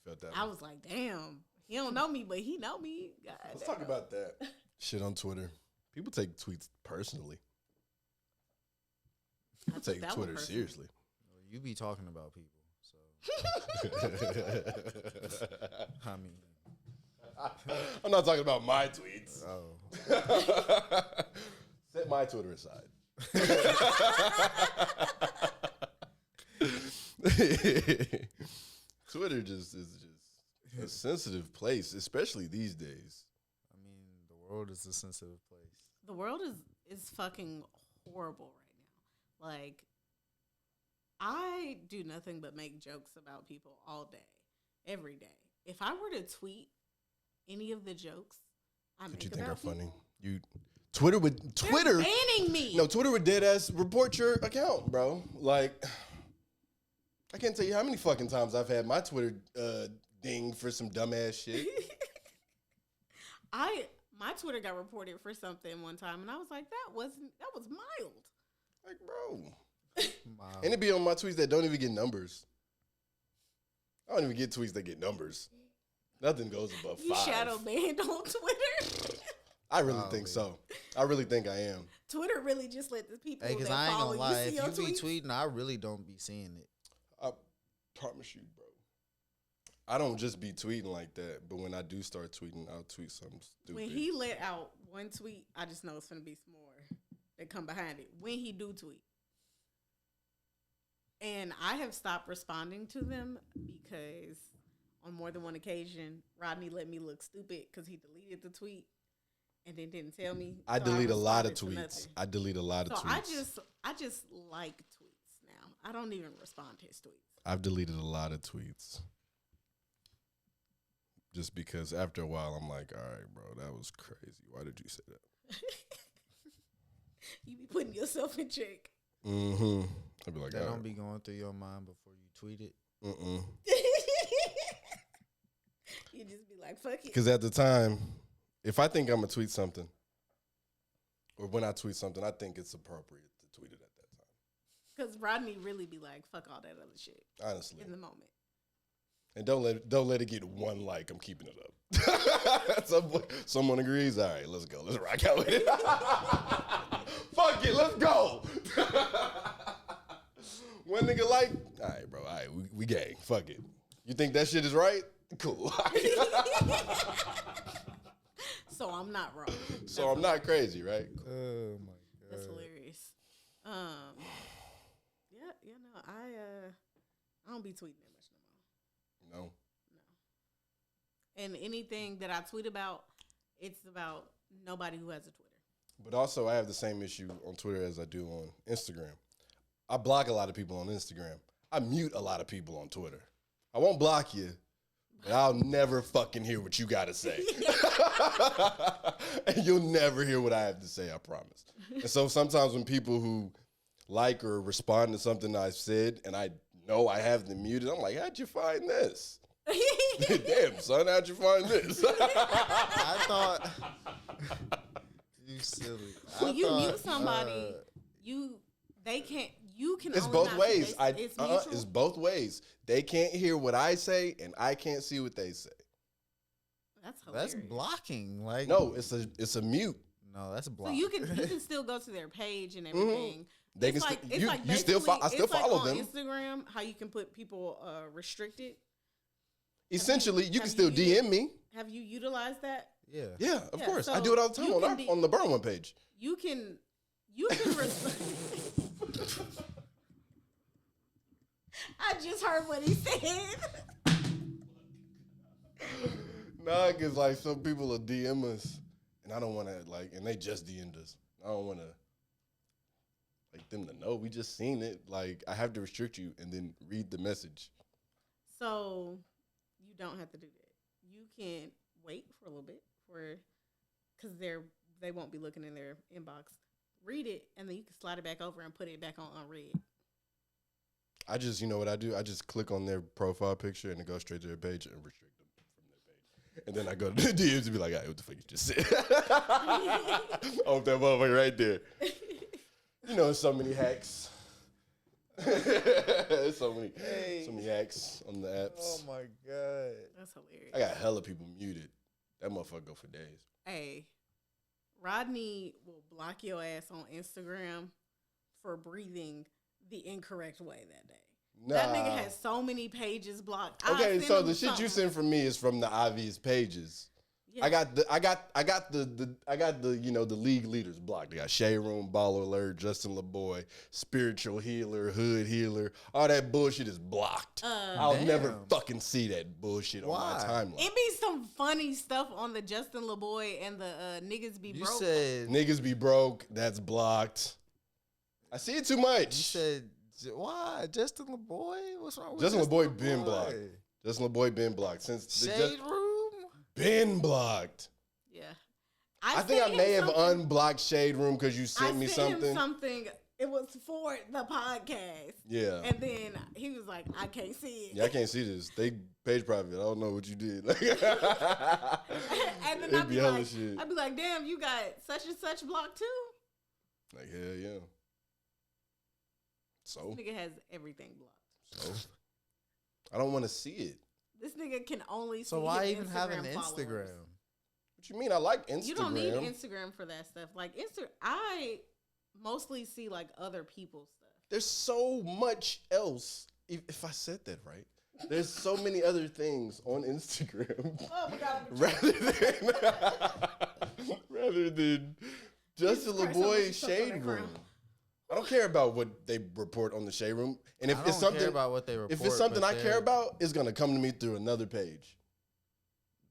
felt that. I one. was like, damn, he don't know me, but he know me. God Let's damn. talk about that. Shit on Twitter. People take tweets personally. I People took take that one Twitter personally. seriously. Well, you be talking about people, so I mean, I'm not talking about my tweets. oh, Set my Twitter aside. Twitter just is just a sensitive place, especially these days. I mean, the world is a sensitive place. The world is fucking horrible right now. Like, I do nothing but make jokes about people all day, every day. If I were to tweet any of the jokes I make That you think about are funny. people, You Twitter would they're Twitter banning me. No, Twitter would dead ass report your account, bro. Like, I can't tell you how many fucking times I've had my Twitter ding for some dumbass shit. My Twitter got reported for something one time, and I was like, that was mild. Like, bro. And it be on my tweets that don't even get numbers. I don't even get tweets that get numbers. Nothing goes above 5. You shadow banned on Twitter. I really think so. I really think I am. Twitter really just let the people Hey, because that I ain't follow gonna lie. you If see your you be tweets. tweeting, I really don't be seeing it. I promise you, bro. I don't just be tweeting like that, but when I do start tweeting, I'll tweet something stupid. When he let out one tweet, I just know it's gonna be some more that come behind it. When he do tweet. And I have stopped responding to them because on more than one occasion, Rodney let me look stupid because he deleted the tweet and then didn't tell me. I So delete a lot of responded to tweets. nothing. I delete a lot of So tweets. I just like tweets now. I don't even respond to his tweets. I've deleted a lot of tweets. Just because after a while, I'm like, all right, bro, that was crazy. Why did you say that? You be putting yourself in check. Mm-hmm. I'd be like, That all don't right. be going through your mind before you tweet it. Mm-mm. You just be like, fuck it. Because at the time, if I think I'm going to tweet something, or when I tweet something, I think it's appropriate to tweet it at that time. Because Rodney really be like, fuck all that other shit Honestly. in the moment. And don't let it get one like. I'm keeping it up. Someone agrees. All right, let's go. Let's rock out with it. Fuck it, let's go. One nigga like, all right, bro. All right, we gang. Fuck it. You think that shit is right? Cool. So I'm not wrong. So I'm not crazy, right? Oh my god. That's hilarious. Yeah, no, I don't be tweeting that much no more. No. And anything that I tweet about, it's about nobody who has a Twitter. But also, I have the same issue on Twitter as I do on Instagram. I block a lot of people on Instagram. I mute a lot of people on Twitter. I won't block you, but I'll never fucking hear what you got to say. And you'll never hear what I have to say, I promise. And so sometimes when people who like or respond to something I've said and I know I have them muted, I'm like, how'd you find this? Damn, son, how'd you find this? I thought you silly. When you mute somebody, you can. It's only both not- ways. It's mutual. It's both ways. They can't hear what I say, and I can't see what they say. That's hilarious. That's blocking. Like No, it's a mute. no, that's So blocking. you can still go to their page and everything. They It's can like, still it's like you still basically- I still it's like follow on them. Instagram, how you can put people restricted. Essentially, you can have still you- DM me. Have you utilized that? yeah. Yeah, of Yeah, course. I so do it all the time you can on the Burn One page. You can I just heard what he said. Nah, cause like some people will DM us, and I don't want to like, and they just DM'd us. I don't want to like them to know we just seen it. Like I have to restrict you and then read the message. So you don't have to do that. You can wait for a little bit because they won't be looking in their inbox. Read it, and then you can slide it back over and put it back on unread. I just, you know what I do? I just click on their profile picture and it goes straight to their page and restrict them from their page. And then I go to the DMs and be like, all right, what the fuck you just said? Oh, that motherfucker right there. You know, so many hacks. so many hacks on the apps. Oh my god. That's hilarious. I got hella people muted. That motherfucker go for days. Hey, Rodney will block your ass on Instagram for breathing the incorrect way that day. That nigga has so many pages blocked. Okay, so the shit you send from me is from the obvious pages. Yeah. I got the you know the league leaders blocked. I got Shade Room, Baller Alert, Justin LeBoy, Spiritual Healer, Hood Healer. All that bullshit is blocked. I'll never fucking see that bullshit on my timeline. It be some funny stuff on the Justin LeBoy and the niggas be You broke. said Niggas be broke. That's blocked. I see it too much. you said why Justin LeBoy? What's wrong with Justin LeBoy been blocked. Justin LeBoy been blocked since the Shade Room. been blocked. Yeah. I think I sent may him have something- unblocked Shade Room because you sent me I sent something. him something. it was for the podcast. Yeah. And then he was like, I can't see it. Yeah, I can't see this. They page private. I don't know what you did. And then It'd be hella shit. I'd be like, damn, you got such and such blocked too? Like, hell yeah. So? This nigga has everything blocked. So? I don't want to see it. This nigga can only see So why his even have an Instagram followers. Instagram? What you mean? I like Instagram. You don't need Instagram for that stuff. Like, I mostly see, like, other people's stuff. There's so much else. If I said that right. There's so many other things on Instagram. Oh, my God. rather than Justin LaBoy's Shade Room. I don't care about what they report on the Shade Room. And if I it's don't something care about what they report, if it's something but I care about, it's gonna come to me through another page.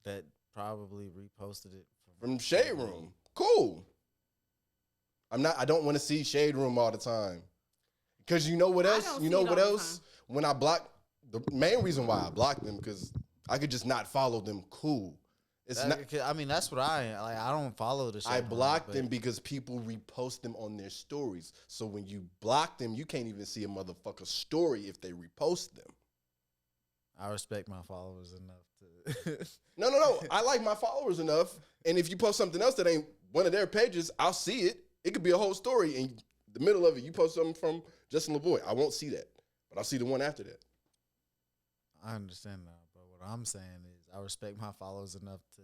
That probably reposted it From Shade Room. Cool. I don't want to see Shade Room all the time. Because you know what I else? don't You see know it what all the else? When I block, the main reason why I blocked them, because I could just not follow them. Cool. It's not. I mean, that's what I like. I don't follow the shit. I blocked them because people repost them on their stories. So when you block them, you can't even see a motherfucker's story if they repost them. I respect my followers enough to. No. I like my followers enough. And if you post something else that ain't one of their pages, I'll see it. It could be a whole story. In the middle of it, you post something from Justin LaBoy. I won't see that. But I'll see the one after that. I understand that, but what I'm saying is I respect my followers enough to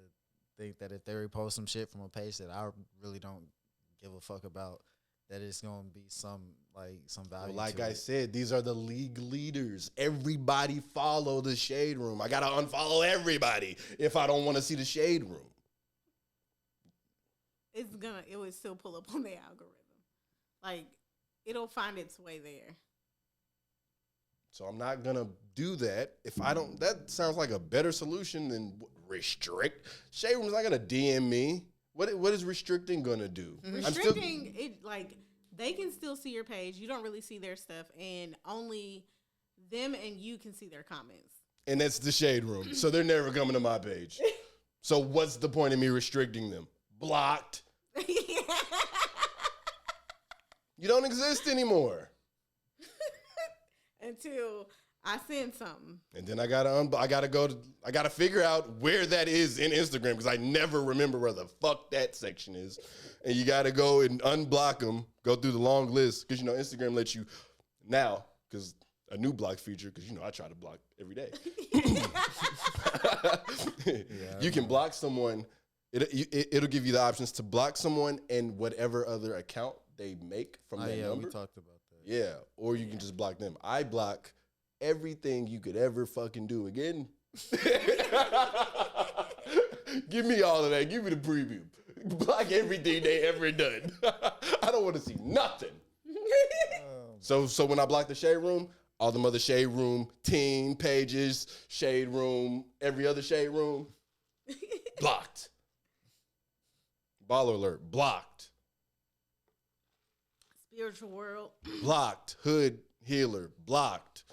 think that if they repost some shit from a page that I really don't give a fuck about, that it's gonna be some value. Well, like to I it. said, these are the league leaders. Everybody follow the Shade Room. I gotta unfollow everybody if I don't want to see the Shade Room. It would still pull up on the algorithm. Like, it'll find its way there. So I'm not gonna do that. If I don't, that sounds like a better solution than restrict. Shade Room's not gonna DM me. What is restricting gonna do? Restricting it, like, they can still see your page. You don't really see their stuff, and only them and you can see their comments. And that's the Shade Room. So they're never coming to my page. So what's the point of me restricting them? Blocked. You don't exist anymore. Until I send something. And then I gotta figure out where that is in Instagram because I never remember where the fuck that section is. And you gotta go and unblock them, go through the long list because Instagram lets you now because a new block feature because I try to block every day. You can block someone. It'll give you the options to block someone and whatever other account they make from that number. We talked about that. Yeah, or you can just block them. I block everything you could ever fucking do again. Give me all of that. Give me the preview. Block everything they ever done. I don't want to see nothing. So when I block the Shade Room, all them other Shade Room teen pages, Shade Room, every other Shade Room, blocked. Baller alert, blocked. Spiritual world. Blocked. Hood healer. Blocked.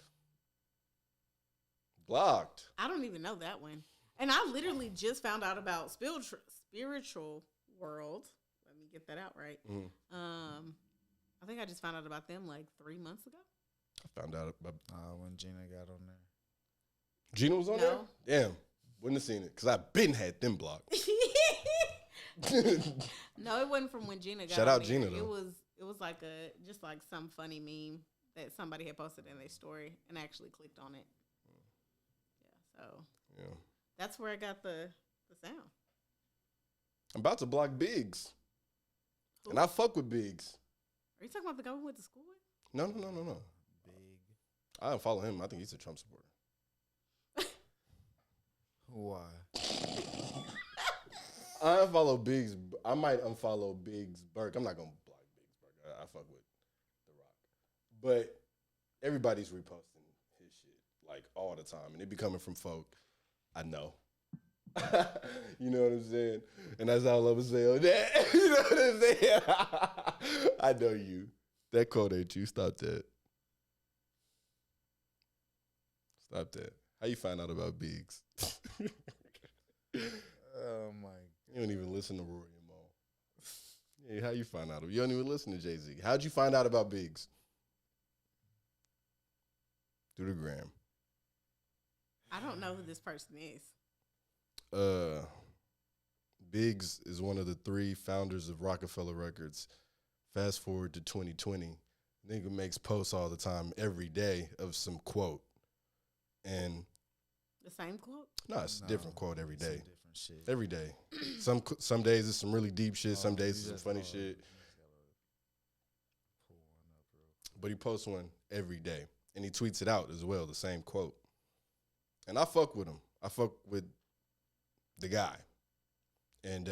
Blocked. I don't even know that one. And I literally just found out about spiritual world. Let me get that out right. I think I just found out about them like 3 months ago. I found out about When Gina got on there. Gina was on No. there? Damn. Wouldn't have seen it because I've been had them blocked. No, it wasn't from when Gina got Shout on out there. Gina, though. It was like just like some funny meme that somebody had posted in their story and I actually clicked on it. Yeah, so Yeah. that's where I got the sound. I'm about to block Biggs. Who? And I fuck with Biggs. Are you talking about the guy we went to school with? No. Big. I don't follow him. I think he's a Trump supporter. Why? I unfollow Biggs. I might unfollow Biggs Burke. I'm not going to block Biggs Burke. I fuck with The Rock. But everybody's reposting his shit like all the time. And it be coming from folk I know. You know what I'm saying? And that's all I'm saying on that. You know what I'm saying? I know you. That quote ain't you. Stop that. Stop that. How you find out about Biggs? Oh my. You don't even listen to Rory and Mo. Hey, how you find out? You don't even listen to Jay-Z. How'd you find out about Biggs? Through the gram. I don't know who this person is. Biggs is one of the 3 founders of Rockefeller Records. Fast forward to 2020. Nigga makes posts all the time, every day, of some quote. And The same quote? no, it's a different quote every day. Some different shit. Every day. Some days it's some really deep shit. Some days it's some funny shit. But he posts one every day. And he tweets it out as well, the same quote. And I fuck with him. I fuck with the guy. And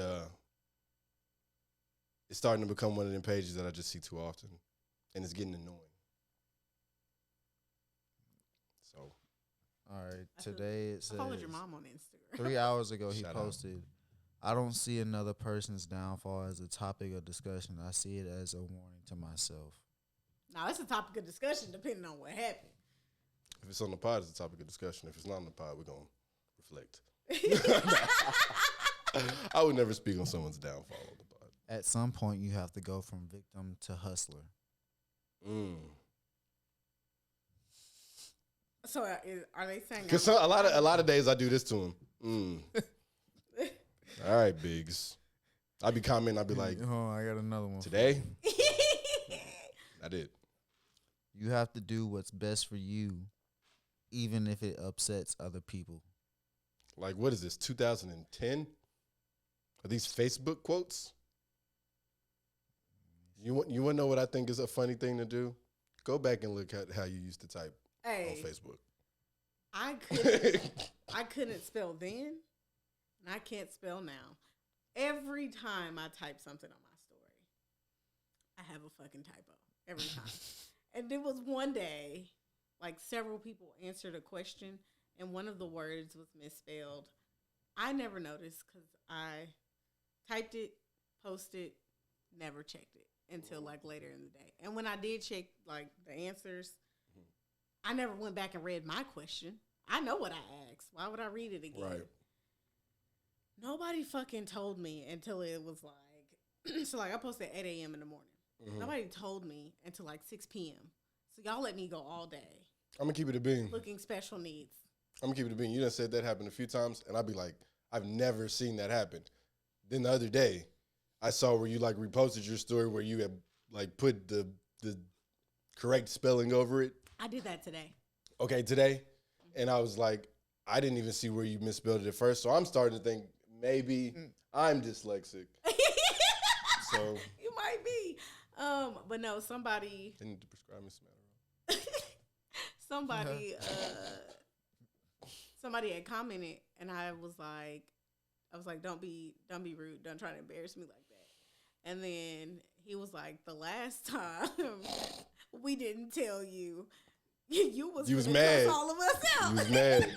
it's starting to become one of them pages that I just see too often. And it's getting annoying. So. All right. Today it says. I followed your mom on Instagram. 3 hours ago he Shout out. posted, I don't see another person's downfall as a topic of discussion. I see it as a warning to myself. Now, it's a topic of discussion depending on what happened. If it's on the pod, it's a topic of discussion. If it's not on the pod, we're going to reflect. I would never speak on someone's downfall on the pod. At some point, you have to go from victim to hustler. So, are they saying... Because a lot of days I do this to him. All right, Biggs. I be commenting. I be like, Oh, I got another one. today? I did. You have to do what's best for you, even if it upsets other people. Like, what is this, 2010? Are these Facebook quotes? You want to know what I think is a funny thing to do? Go back and look at how you used to type on Facebook. I couldn't spell then, and I can't spell now. Every time I type something on my story, I have a fucking typo. Every time. And there was one day, like several people answered a question, and one of the words was misspelled. I never noticed because I typed it, posted, never checked it until like later in the day. And when I did check like the answers, I never went back and read my question. I know what I asked. Why would I read it again? Right. Nobody fucking told me until it was like, so like I posted at 8 a.m. in the morning. Nobody told me until like 6 p.m. So y'all let me go all day. I'm going to keep it a bean. Looking special needs. I'm going to keep it a bean. You done said that happened a few times, and I'd be like, I've never seen that happen. Then the other day, I saw where you like reposted your story where you had like put the correct spelling over it. I did that today. Okay, today. And I was like, I didn't even see where you misspelled it at first. So I'm starting to think maybe I'm dyslexic. So You might be. But no, somebody they need to prescribe me some Adderall. somebody had commented, and I was like, don't be rude, don't try to embarrass me like that. And then he was like, the last time we didn't tell you, you was mad. cuss all of us out. You was mad.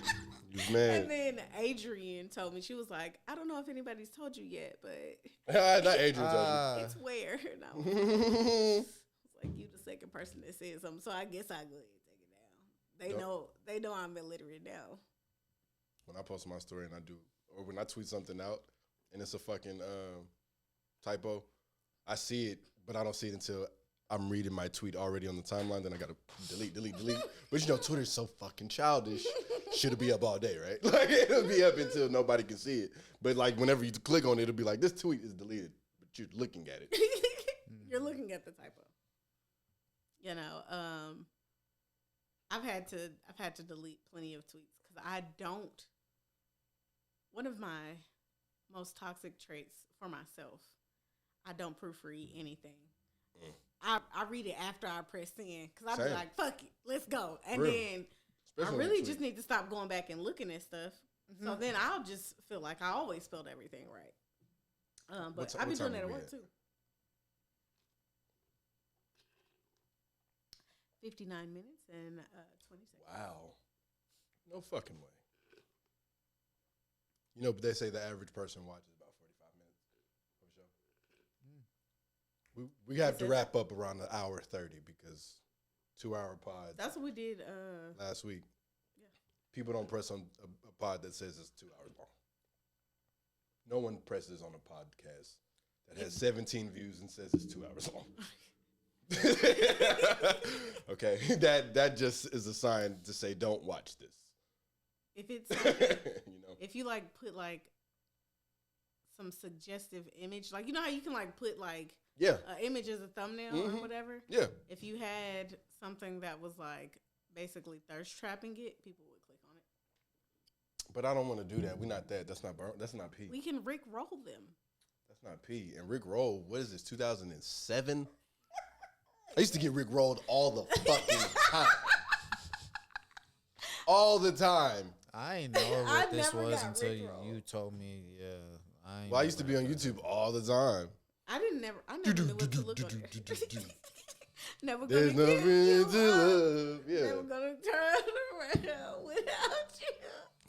You was mad. And then Adrian told me, she was like, I don't know if anybody's told you yet, but Not Adrian told it's where. And I was like, it's like, you the second person that said something, so I guess I go ahead and take it down. They know I'm illiterate now. When I post my story and I do, or when I tweet something out and it's a fucking typo, I see it, but I don't see it until I'm reading my tweet already on the timeline. Then I gotta delete. But you know, Twitter's so fucking childish. Should be up all day, right? Like it'll be up until nobody can see it. But like whenever you click on it, it'll be like this tweet is deleted, but you're looking at it. You're looking at the typo. You know, I've had to delete plenty of tweets because I don't. One of my most toxic traits for myself, I don't proofread anything. I read it after I press send because I'll be like, fuck it, let's go. And then Especially I really just need to stop going back and looking at stuff. So then I'll just feel like I always spelled everything right. But I've been doing that at work too. 59 minutes and 20 seconds. Wow. No fucking way. You know, but they say the average person watches about 45 minutes of a show. We have to wrap up around the hour 30 because 2-hour pods That's what we did. last week. Yeah. People don't press on a pod that says it's 2 hours long. No one presses on a podcast that has 17 views and says it's 2 hours long. Okay, that just is a sign to say don't watch this. If it's You know, if you like put like some suggestive image, like you know how you can like put like yeah, an image as a thumbnail or whatever. yeah. If you had something that was like basically thirst trapping it, people would click on it. But I don't want to do that. We're not that. That's not P. We can Rick roll them. That's not P. And Rick Roll, what is this, 2007? I used to get Rick rolled all the fucking time. All the time. I ain't know I what this never was got until Rickrolled. you told me. Yeah, Well, I used to be on YouTube all the time. I never knew what to look on there. Never gonna There's give nothing you to up. love. Yeah. Never gonna turn around without you.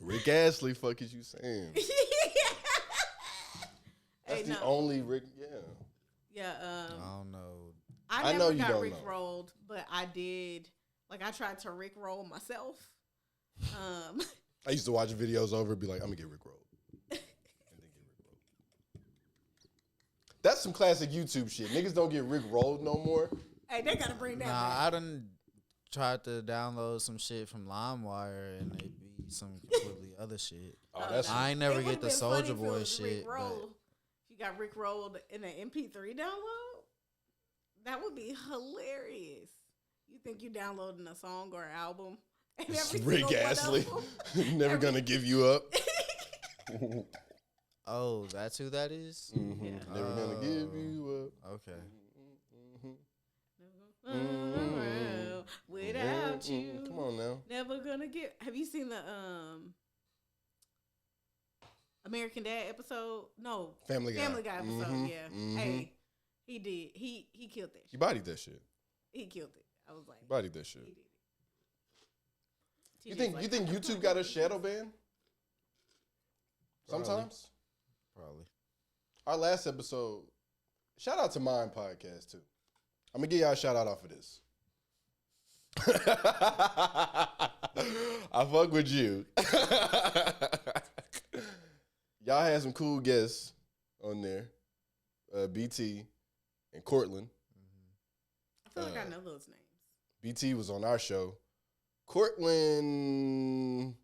Rick Astley, fuck is you saying? That's Hey, the no. only Rick, yeah. Yeah, I don't know. I know never you got don't Rick know. rolled, but I did. Like I tried to Rick roll myself. I used to watch videos over and be like, I'm gonna get Rick rolled. And then get Rick rolled. That's some classic YouTube shit. Niggas don't get Rick rolled no more. Hey, they gotta bring that Nah, back. I done tried to download some shit from LimeWire and it be some completely other shit. Oh, that's I ain't never It get the would've been funny Soulja if it Boy was Rick shit. But Roll. If you got Rick rolled in an MP3 download, that would be hilarious. You think you downloading a song or an album? And every Rick single one of Astley. them- Never gonna give you up. oh, that's who that is? Mhm. Yeah. Never gonna give you up. Okay. Around without you. Come on now. Never gonna get. Have you seen the American Dad episode? No, Family Guy. Family Guy episode. Mhm, Yeah. mhm. Hey, he did. He killed that. He Shit. bodied that shit. He killed it. I was like, He bodied that shit. he did it. You TJ's think like, you think YouTube got a shadow ban? Probably. Sometimes. Probably. Our last episode, shout out to Mine Podcast too. I'm gonna give y'all a shout out off of this. I fuck with you. Y'all had some cool guests on there. BT and Cortland. I feel like I know those names. BT was on our show. Cortland,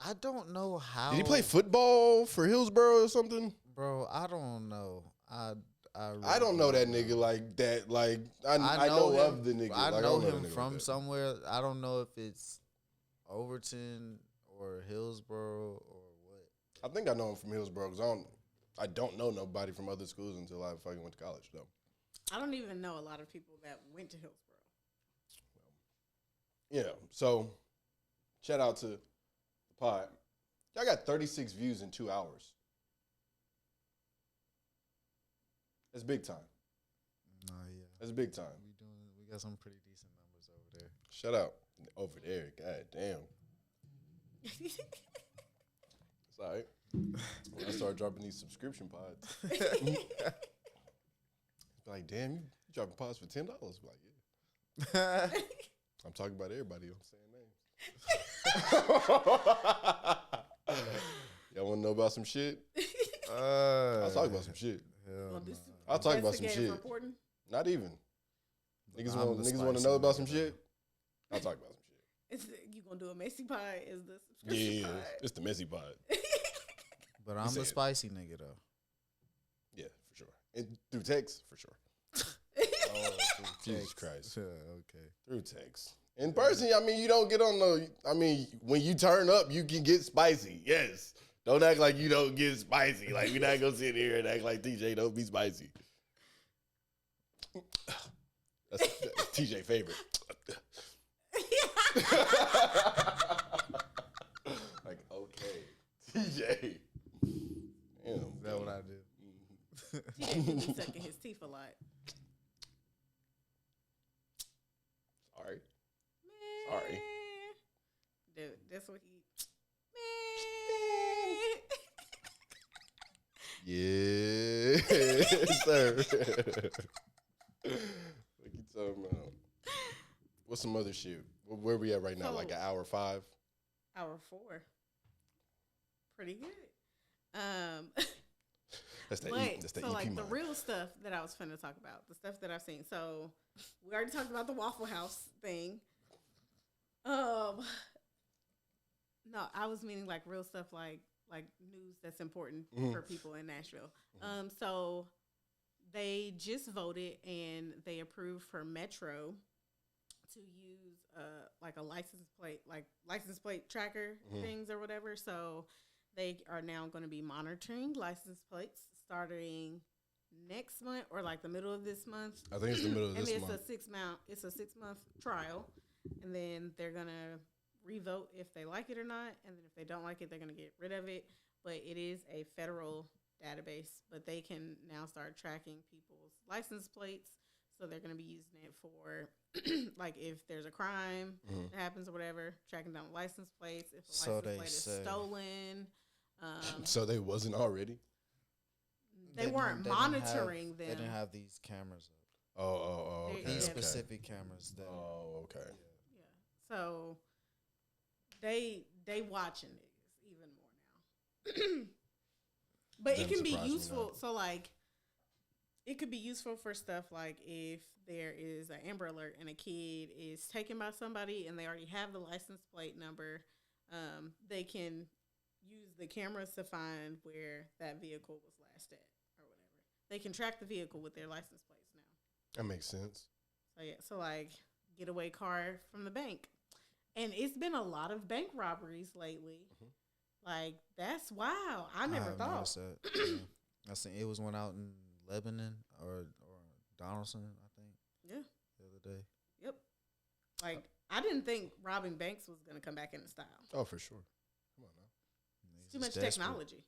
I don't know how. did he play football for Hillsborough or something? Bro, I don't know. I I don't know that nigga like that. Like I know him, of the nigga. I Like, know don't him the nigga from like that. somewhere. I don't know if it's Overton or Hillsborough or what. I think I know him from Hillsborough because I don't know nobody from other schools until I fucking went to college though. I don't even know a lot of people that went to Hillsborough. Yeah. So shout out to the pod. Y'all got 36 views in 2 hours. That's big time. No, yeah. That's big time. We got some pretty decent numbers over there. Shout out over there. God damn. It's all right. When I start dropping these subscription pods. Like, damn, you dropping pods for $10? Like, yeah. I'm talking about everybody. I'm saying names. Y'all want to know about some shit? I'll talk about some shit. Well, this I'll talk about some investigative shit. reporting. Not even. Niggas I'm want the to spicy know about nigga, some though. shit? I'll talk about some shit. You gonna do a messy pie? Is the subscription Yeah, pie? it's the messy pod. But I'm said the it. spicy nigga though. Yeah, for sure. And through text, for sure. Oh, Jesus Christ. Okay. Through text. In person, I mean, you don't get on the. I mean, when you turn up, you can get spicy. Yes. Don't act like you don't get spicy. Like, we're not going to sit here and act like TJ don't be spicy. That's TJ favorite. Like, okay. TJ. Damn. Is that what I did? TJ be sucking his teeth a lot. Sorry. Man. Sorry. Dude, that's what he. Yeah, sir. What you talking about? What's some other shit? Where we at right now? So- Like an hour 5? Hour 4. Pretty good. That's that. But That's that so EP like the mind. real stuff that I was finna talk about, the stuff that I've seen. So we already talked about the Waffle House thing. No, I was meaning like real stuff, like news that's important for people in Nashville. So they just voted and they approved for Metro to use like a license plate tracker things or whatever. So they are now going to be monitoring license plates starting next month or like the middle of this month. I think it's the middle of this month. It's a 6-month trial, and then they're gonna revote if they like it or not, and then if they don't like it, they're gonna get rid of it. But it is a federal database, but they can now start tracking people's license plates. So they're gonna be using it for like if there's a crime that happens or whatever, tracking down license plates. If a license plate is stolen. So they wasn't already. They weren't monitoring them. They didn't have these cameras up. Oh. Okay. These specific cameras. That, Oh, okay. Yeah. So they watching niggas even more now. But it can be useful. So like, it could be useful for stuff like if there is an Amber Alert and a kid is taken by somebody and they already have the license plate number. They can use the cameras to find where that vehicle was last at or whatever. They can track the vehicle with their license plates now. That makes sense. So yeah, so like getaway car from the bank. And it's been a lot of bank robberies lately. Like that's wow. I never thought. That. Yeah. I seen it was one out in Lebanon or Donaldson, I think. Yeah. The other day. Yep. Like I didn't think robbing banks was gonna come back into style. Oh, for sure. Come on now. It's too much technology.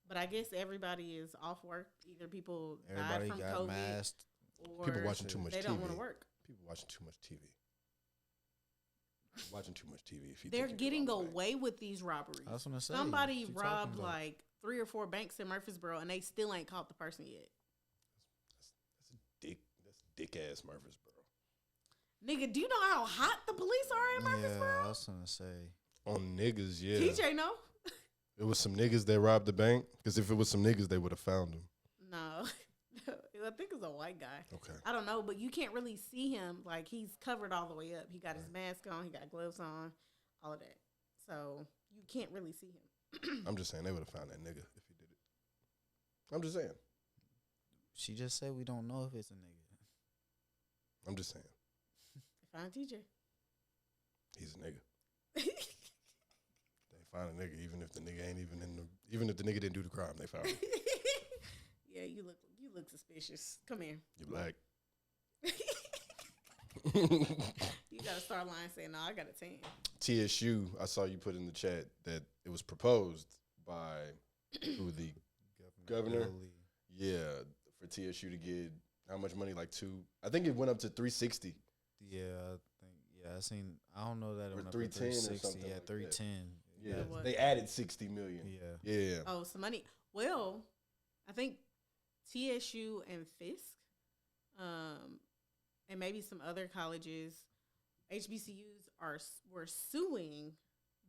But I guess everybody is off work. Either people died from got COVID, masked. or People watching too much they TV. don't want to work. People watching too much TV. Watching too much TV. If you They're think you getting can rob a bank. away with these robberies. I was gonna say, Somebody what you robbed talking about? like 3 or 4 banks in Murfreesboro, and they still ain't caught the person yet. That's dick ass Murfreesboro. Nigga, do you know how hot the police are in Murfreesboro? Yeah, I was gonna say. On niggas, yeah. TJ, no? It was some niggas that robbed the bank. Because if it was some niggas, they would have found him. No. I think it's a white guy. Okay. I don't know, but you can't really see him. Like, he's covered all the way up. He got his mask on. He got gloves on. All of that. So, you can't really see him. I'm just saying they would have found that nigga if he did it. I'm just saying. She just said we don't know if it's a nigga. I'm just saying. Find TJ. He's a nigga. They find a nigga even if the nigga ain't even if the nigga didn't do the crime, they found him. Yeah, you look suspicious. Come here. You black. You gotta start lying saying, no, I got a 10. TSU, I saw you put in the chat that it was proposed by who, the governor? Yeah, for TSU to get how much money? Like I think it went up to 360. Yeah, I think. Yeah, I seen. I don't know that. Or it went up to 310 or 360. something Yeah, like that. 310. Yeah, what? they added 60 million. Yeah. Oh, some money. Well, I think TSU and Fisk, and maybe some other colleges, HBCUs were suing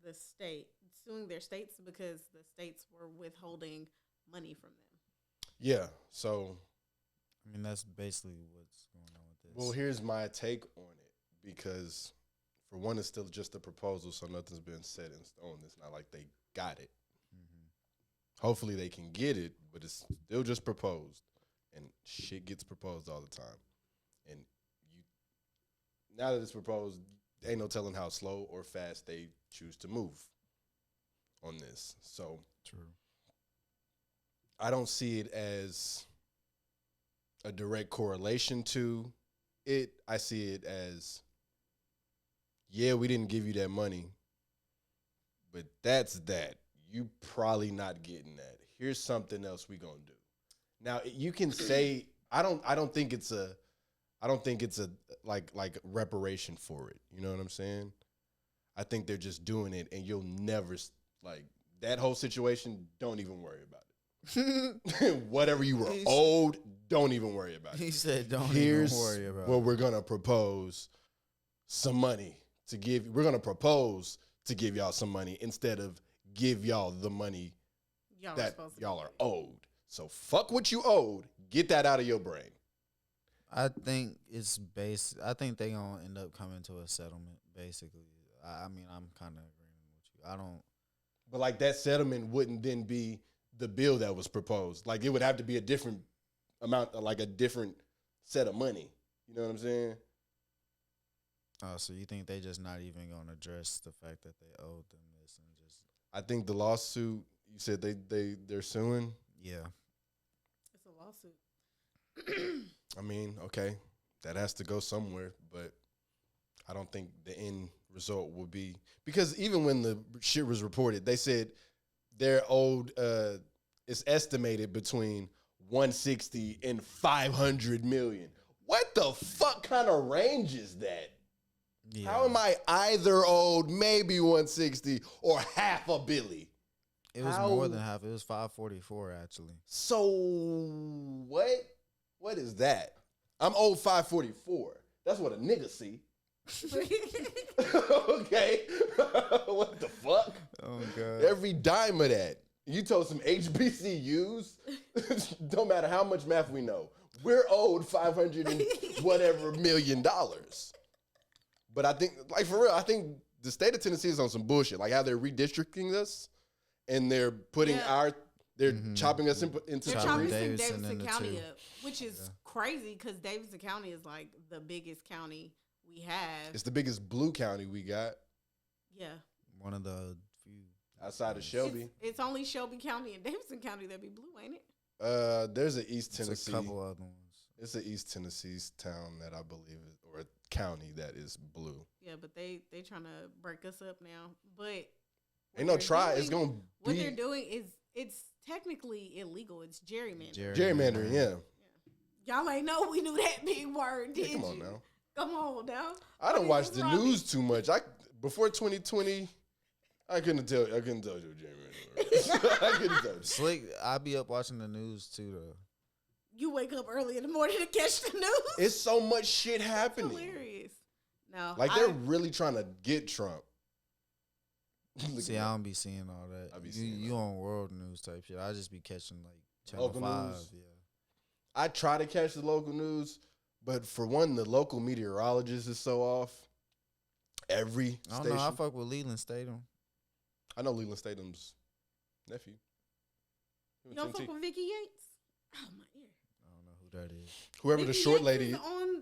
their states because the states were withholding money from them. Yeah. So, I mean, that's basically what's going on with this. well, here's my take on it because, for one, it's still just a proposal, so nothing's been set in stone. It's not like they got it. Hopefully they can get it, but it's still just proposed, and shit gets proposed all the time. And now that it's proposed, ain't no telling how slow or fast they choose to move on this. So True. I don't see it as a direct correlation to it. I see it as, yeah, we didn't give you that money, but that's that. You probably not getting that. Here's something else we gonna do. Now you can say I don't think it's a like reparation for it. You know what I'm saying? I think they're just doing it, and you'll never like that whole situation. Don't even worry about it. Whatever you were owed, don't even worry about it. He said, "Don't Here's even worry about what it." we're gonna propose some money to give. We're gonna propose to give y'all some money instead of give y'all the money Y'all that y'all are owed. So fuck what you owed. Get that out of your brain. I think it's based. I think they gonna end up coming to a settlement. Basically, I mean, I'm kind of agreeing with you. I don't. But like that settlement wouldn't then be the bill that was proposed. Like it would have to be a different amount, like a different set of money. You know what I'm saying? Oh, so you think they just not even gonna address the fact that they owed them this and just? I think the lawsuit. You said they're suing. Yeah. It's a lawsuit. I mean, okay, that has to go somewhere, but I don't think the end result will be because even when the shit was reported, they said they're owed. It's estimated between 160 and 500 million. What the fuck kind of range is that? Yeah. How am I either owed maybe 160 or half a billy? It was How- more than half. It was 544 actually. So what? What is that? I'm owed 544. That's what a nigga see. Okay. What the fuck? Oh god. Every dime of that. You told some HBCUs. Don't matter how much math we know. We're owed 500 and whatever $million. But I think, like for real, I think the state of Tennessee is on some bullshit. Like how they're redistricting us and they're putting they're chopping us into They're Chopping chopping Davidson Davidson into County two. up, which is crazy because Davidson County is like the biggest county we have. It's the biggest blue county we got Yeah. One of the few. outside of Shelby. It's only Shelby County and Davidson County that be blue, ain't it? There's an East There's Tennessee. a couple other ones. It's an East Tennessee's town that I believe is, or a county that is blue. Yeah, but they trying to break us up now. But Ain't no they're try. It's doing- gonna what be they're doing is it's technically illegal. It's gerrymandering. gerrymandering. Yeah. Y'all ain't know we knew that big word, did Hey, come on you? now. Come on now. I don't What watch is the this, Robbie? news too much. Before 2020, I couldn't tell you gerrymandering. I couldn't tell you. Slick, I be up watching the news too though. You wake up early in the morning to catch the news. It's so much shit happening. Hilarious. No, Like they're really trying to get Trump. Look See, at I that. don't be seeing all that. I be you seeing you that. on world news type shit. I just be catching like Channel Local 5. news? Yeah. I try to catch the local news, but for one, the local meteorologist is so off. Every I don't station. know. I fuck with Leland Stadium. I know Leland Stathem's nephew. You don't fuck with Vicky Yates? Oh my ear. I don't know who that is. Whoever the Vicky short Yates lady.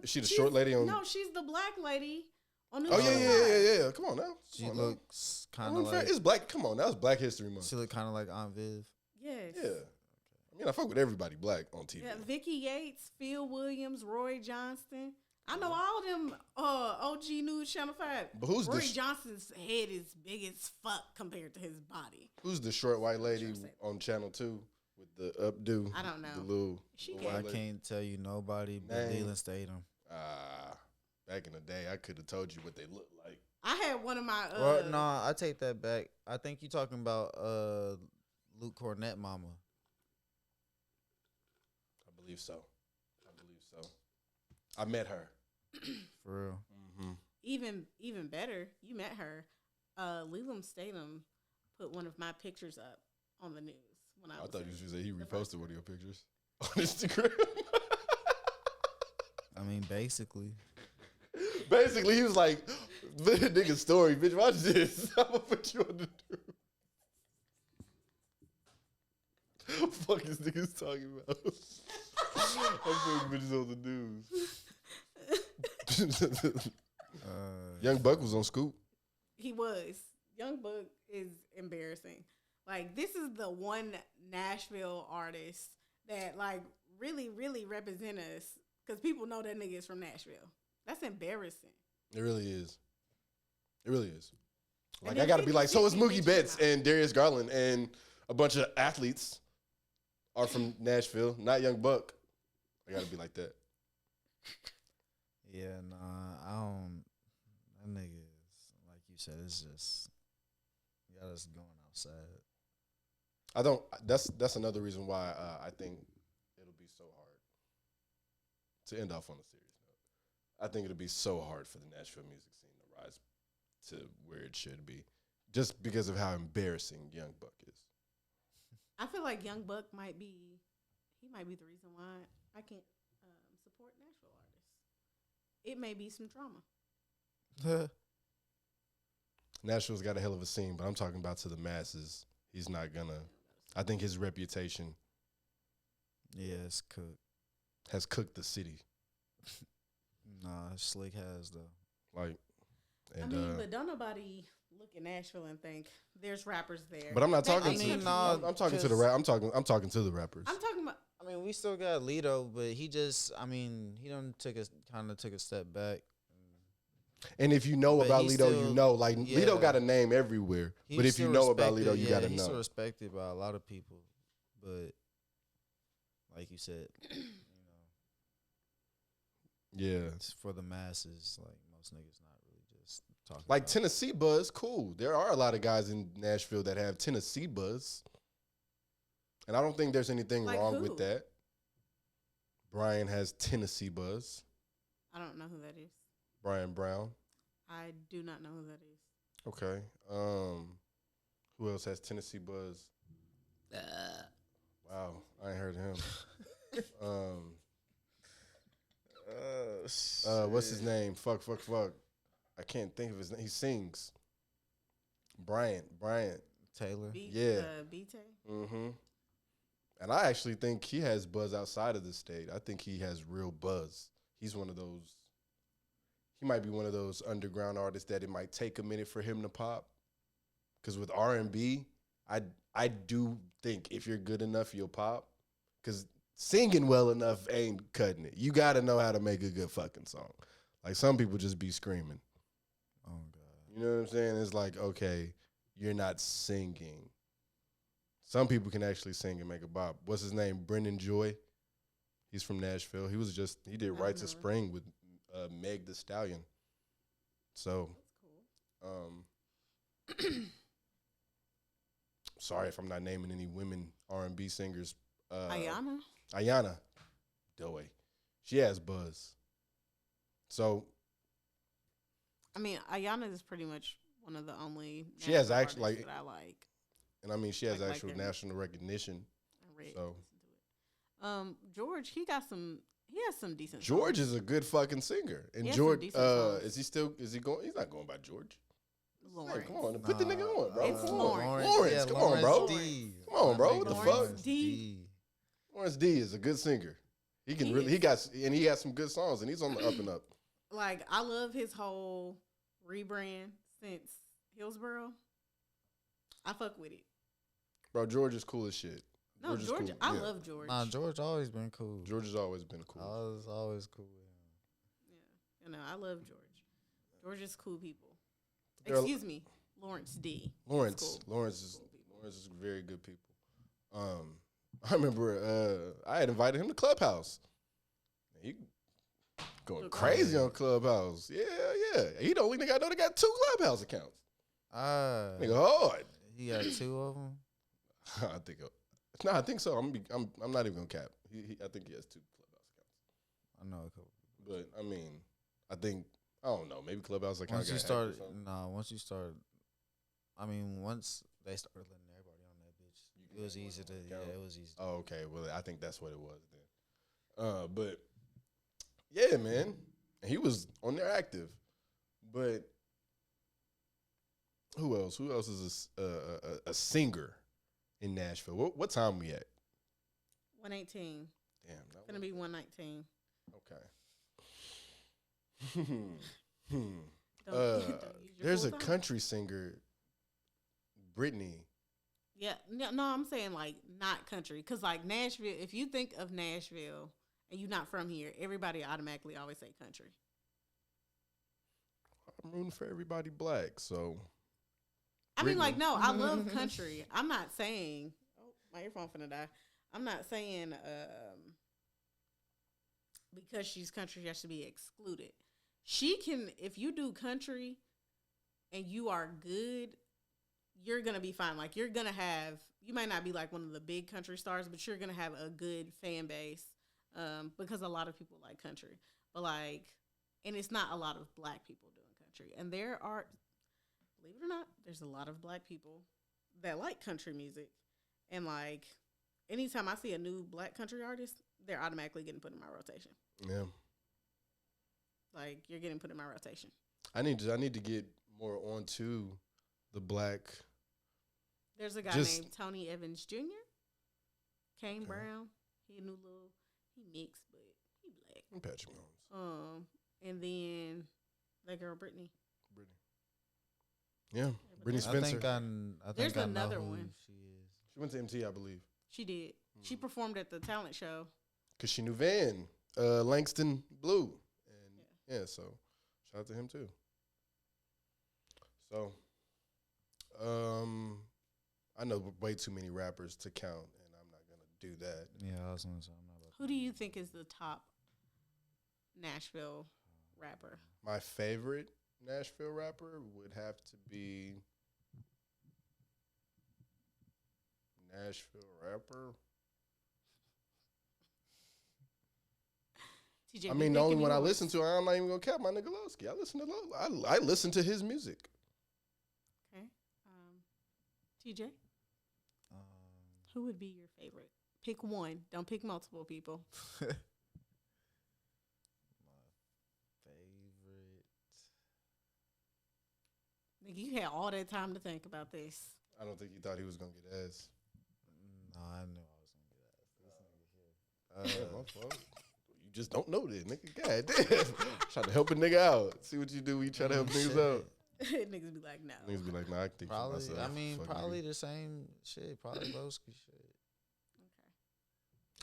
is she the she's- short lady on? No, she's the black lady on the. Oh yeah, News yeah, Live. yeah. Come on now. She Come on now. looks kind Come of on, fair. like. It's black. Come on, that was Black History Month. She look kind of like Aunt Viv. Yes. Yeah. I mean, I fuck with everybody black on TV. Yeah, Vicky Yates, Phil Williams, Roy Johnston. I know all them OG News Channel 5. But who's Roy the Johnston's head is big as fuck compared to his body. Who's the short white lady Sure say. on Channel 2 with the updo? I don't know. The little, She little I white lady? can't tell you nobody but Name. Leland Stadium. Back in the day, I could have told you what they looked like. I had one of my Well, no, I take that back. I think you talking about Luke Cornett mama. I believe so. I met her. For real. Mm-hmm. even better, you met her. Leland Statham put one of my pictures up on the news when I I was thought you in was gonna say he the first reposted one of your pictures on Instagram. I mean, basically. Basically, he was like, "Nigga story, bitch. Watch this. I'm gonna put you on the news." Fuck is niggas talking about? I'm putting bitches on the news. Young Buck was on Scoop. He was. Young Buck is embarrassing. Like, this is the one Nashville artist that, like, really, really represent us because people know that nigga is from Nashville. That's embarrassing. It really is. It really is. Like, then I gotta be 50 like, so is 50 Mookie bitches Betts out. and Darius Garland and a bunch of athletes are from Nashville, not Young Buck. I gotta be like that. Yeah, nah, I don't. That nigga is, like you said, it's just got us going outside. I don't. That's another reason why I think it'll be so hard to end off on a serious note. I think it'll be so hard for the Nashville music scene to rise to where it should be, just because of how embarrassing Young Buck is. I feel like Young Buck might be he might be the reason why I can't support Nashville artists. It may be some trauma. Nashville's got a hell of a scene, but I'm talking about to the masses. He's not gonna. I think his reputation Yeah, it's cooked. has cooked the city. Nah, Slick has though. Like, and I mean, but don't nobody look at Nashville and think there's rappers there. but I'm not That talking ain't to. country nah, music. I'm talking to the rap. I'm talking to the rappers. I'm talking about. I mean, we still got Lito, but he just, I mean, he done took a kind of took a step back. And if you know But about he Lito, still- you know. Like yeah. Lito got a name everywhere. He's But if you still know about respected, Lito, you gotta he's still know. respected by a lot of people, but like you said, Yeah. it's for the masses. Like most niggas not really just talking. Like about Tennessee buzz, cool. There are a lot of guys in Nashville that have Tennessee buzz. And I don't think there's anything Like wrong who? with that. Brian has Tennessee buzz. I don't know who that is. Brian Brown. I do not know who that is. Okay. Who else has Tennessee buzz? Wow, I ain't heard of him. What's his name? Fuck. I can't think of his name. He sings. Brian. Taylor. Yeah. B-Tay? Mm-hmm. And I actually think he has buzz outside of the state. I think he has real buzz. He's one of those. He might be one of those underground artists that it might take a minute for him to pop. Because with R&B, I do think if you're good enough, you'll pop. Because singing well enough ain't cutting it. You got to know how to make a good fucking song. Like some people just be screaming. Oh God. You know what I'm saying? It's like, okay, you're not singing. Some people can actually sing and make a bop. What's his name? Brendan Joy. He's from Nashville. He did Rites of Spring with Meg the Stallion. So, sorry if I'm not naming any women R&B singers. Ayana Doe. She has buzz. So, I mean, Ayana is pretty much one of the only. She has national actually, artists like- that I like. and I mean, she has Like actual their- national recognition. I read, So- listen to it. George, he has some decent. George songs. is a good fucking singer. And He has some George, decent songs. is he going? He's not going by George. Lawrence. Come on, put the nigga on, bro. It's Come on. Lawrence. Lawrence, come on, bro. D. Come on, bro. My What the nigga fuck? Lawrence D. Lawrence D is a good singer. He can He he has some good songs, and he's on the up and up. Like, I love his whole rebrand since Hillsborough. I fuck with it. Bro, George is cool as shit. No, is George, cool. I Yeah. love George. Nah, George always been cool. George has always been cool. Always cool with him. Yeah, you know, I love George. George is cool people. There are- Excuse me, Lawrence D. Lawrence Cool. is very good people. I remember I had invited him to Clubhouse. He going Good crazy on Clubhouse. Yeah. He the only nigga I know that got 2 Clubhouse accounts. Nigga hard. He got 2 of them. I think so. I'm not even gonna cap. I think he has 2 Clubhouse accounts. I know a couple. But I mean, I don't know. Maybe Clubhouse like Once you start, once they started letting everybody on that bitch, it was easy to. Yeah, it was easy. Oh, okay. Well, I think that's what it was then. But yeah, man, he was on there active. But who else? Who else is a singer in Nashville? What time we at? 118. Damn, It's gonna be 119. okay. Don't use your There's a full time. country singer, Brittany. Yeah, no, I'm saying like not country, cause like Nashville. If you think of Nashville and you're not from here, everybody automatically always say country. I'm rooting for everybody black, so. I mean, like, Brittany. no, I love country. I'm not saying. Oh, my earphone finna die. I'm not saying because she's country, she has to be excluded. She can, if you do country and you are good, you're gonna be fine. Like, you're gonna have, you might not be like one of the big country stars, but you're gonna have a good fan base because a lot of people like country. But like, and it's not a lot of black people doing country. And there are, believe it or not, there's a lot of black people that like country music. And like, anytime I see a new black country artist, they're automatically getting put in my rotation. Yeah. Like, you're getting put in my rotation. I need to get more onto the black. There's a guy named Tony Evans Jr. Kane Brown. He a new little. He mixed, but he black. And Patrick Mahomes. And then that girl Brittany. Yeah, Brittany Spencer. I think There's I another know who one. she is. She went to MT, I believe. She did. She performed at the talent show. Cause she knew Van Langston Blue, and so shout out to him too. So, I know way too many rappers to count, and I'm not gonna do that. Yeah, I was gonna say I'm not about Who do you think is the top Nashville rapper? My favorite Nashville rapper would have to be Nashville rapper. TJ, I mean, the only one I listen to, I'm not even gonna cap my nigga Lowski. I listen to his music. Okay. TJ, who would be your favorite? Pick one. Don't pick multiple people. favorite. Nigga, you had all that time to think about this. I don't think he thought he was gonna get ass. No, I knew I was gonna get ass. My fault. You just don't know this, nigga. God damn. Trying to help a nigga out. See what you do when you try to help niggas out. Niggas be like, no. Niggas be like, nah, I can think for Probably. myself. I mean, Fuck probably nigga. the same shit. Probably Lowski shit.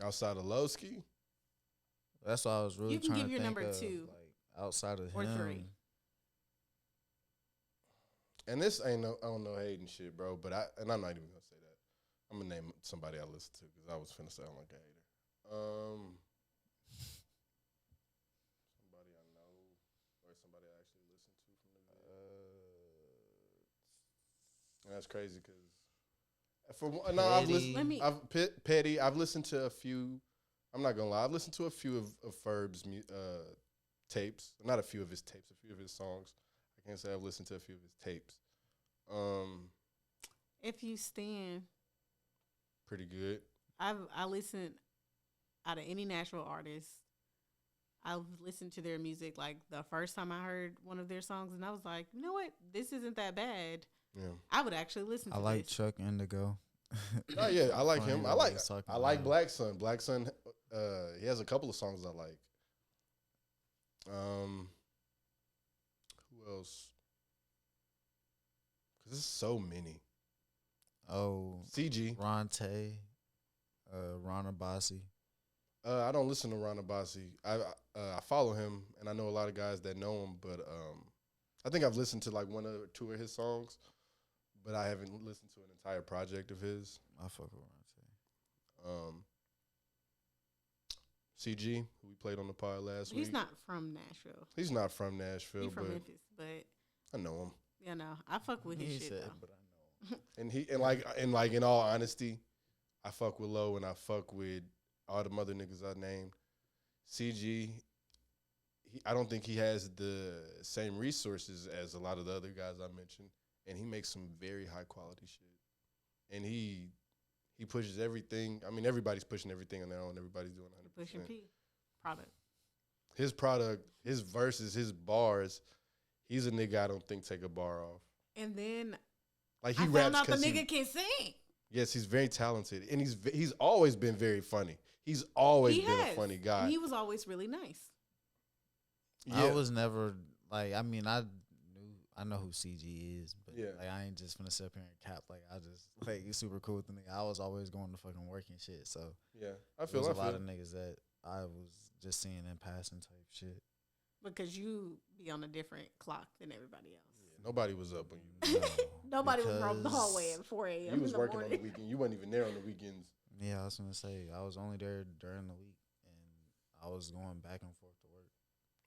Outside of Lowski, That's why I was really You can trying give to your think number of, 2. like, outside of Or him. 3. and this ain't no, I don't know hating shit, bro. But I'm not even gonna say that. I'm gonna name somebody I listen to because I was finna sound like a hater. Somebody I know or somebody I actually listen to from the and that's crazy because I've listened. Petty. I've listened to a few. I'm not gonna lie. I've listened to a few of Ferb's tapes. Not a few of his tapes. A few of his songs. I can't say I've listened to a few of his tapes. If You Stand, Pretty good. I listen out of any Nashville artist. I've listened to their music like the first time I heard one of their songs, and I was like, you know what, this isn't that bad. Yeah. I would actually listen to I like this. Chuck Indigo. Oh yeah, I like Funny him. that I we like was talking I like about Black Sun. Black Sun. He has a couple of songs I like. Who else? Because there's so many. Oh, CG. Ronte, Ron Abasi. I don't listen to Ron Abasi. I follow him, and I know a lot of guys that know him, but I think I've listened to like 1 or 2 of his songs, but I haven't listened to an entire project of his. I fuck with Ronte. CG, who we played on the pod last week. He's not from Nashville. He's not from Nashville, He's from but Memphis, but I know him. you know, I fuck with his He shit said, though. but I know. And in all honesty, I fuck with Low and I fuck with all the other niggas I named. CG, I don't think he has the same resources as a lot of the other guys I mentioned, and he makes some very high quality shit. And he pushes everything. I mean, everybody's pushing everything on their own. Everybody's doing 100%. Pushing P product. His product, his verses, his bars. He's a nigga I don't think take a bar off. And then Like he I raps found out the 'cause he- nigga can sing. Yes, he's very talented, and he's always been very funny. He's always been a funny guy. And he was always really nice. I was never like. I mean, I know who CG is, but Yeah. like I ain't just finna sit up here and cap. Like I just like he's super cool with the nigga. I was always going to fucking work and shit. So Yeah, there's a lot of niggas that I was just seeing in passing type shit. Because you be on a different clock than everybody else. Nobody was up when you. Nobody was roaming the because hallway at 4 a.m. You was in the working on the morning. weekend. You wasn't even there on the weekends. Yeah, I was gonna say I was only there during the week, and I was going back and forth to work.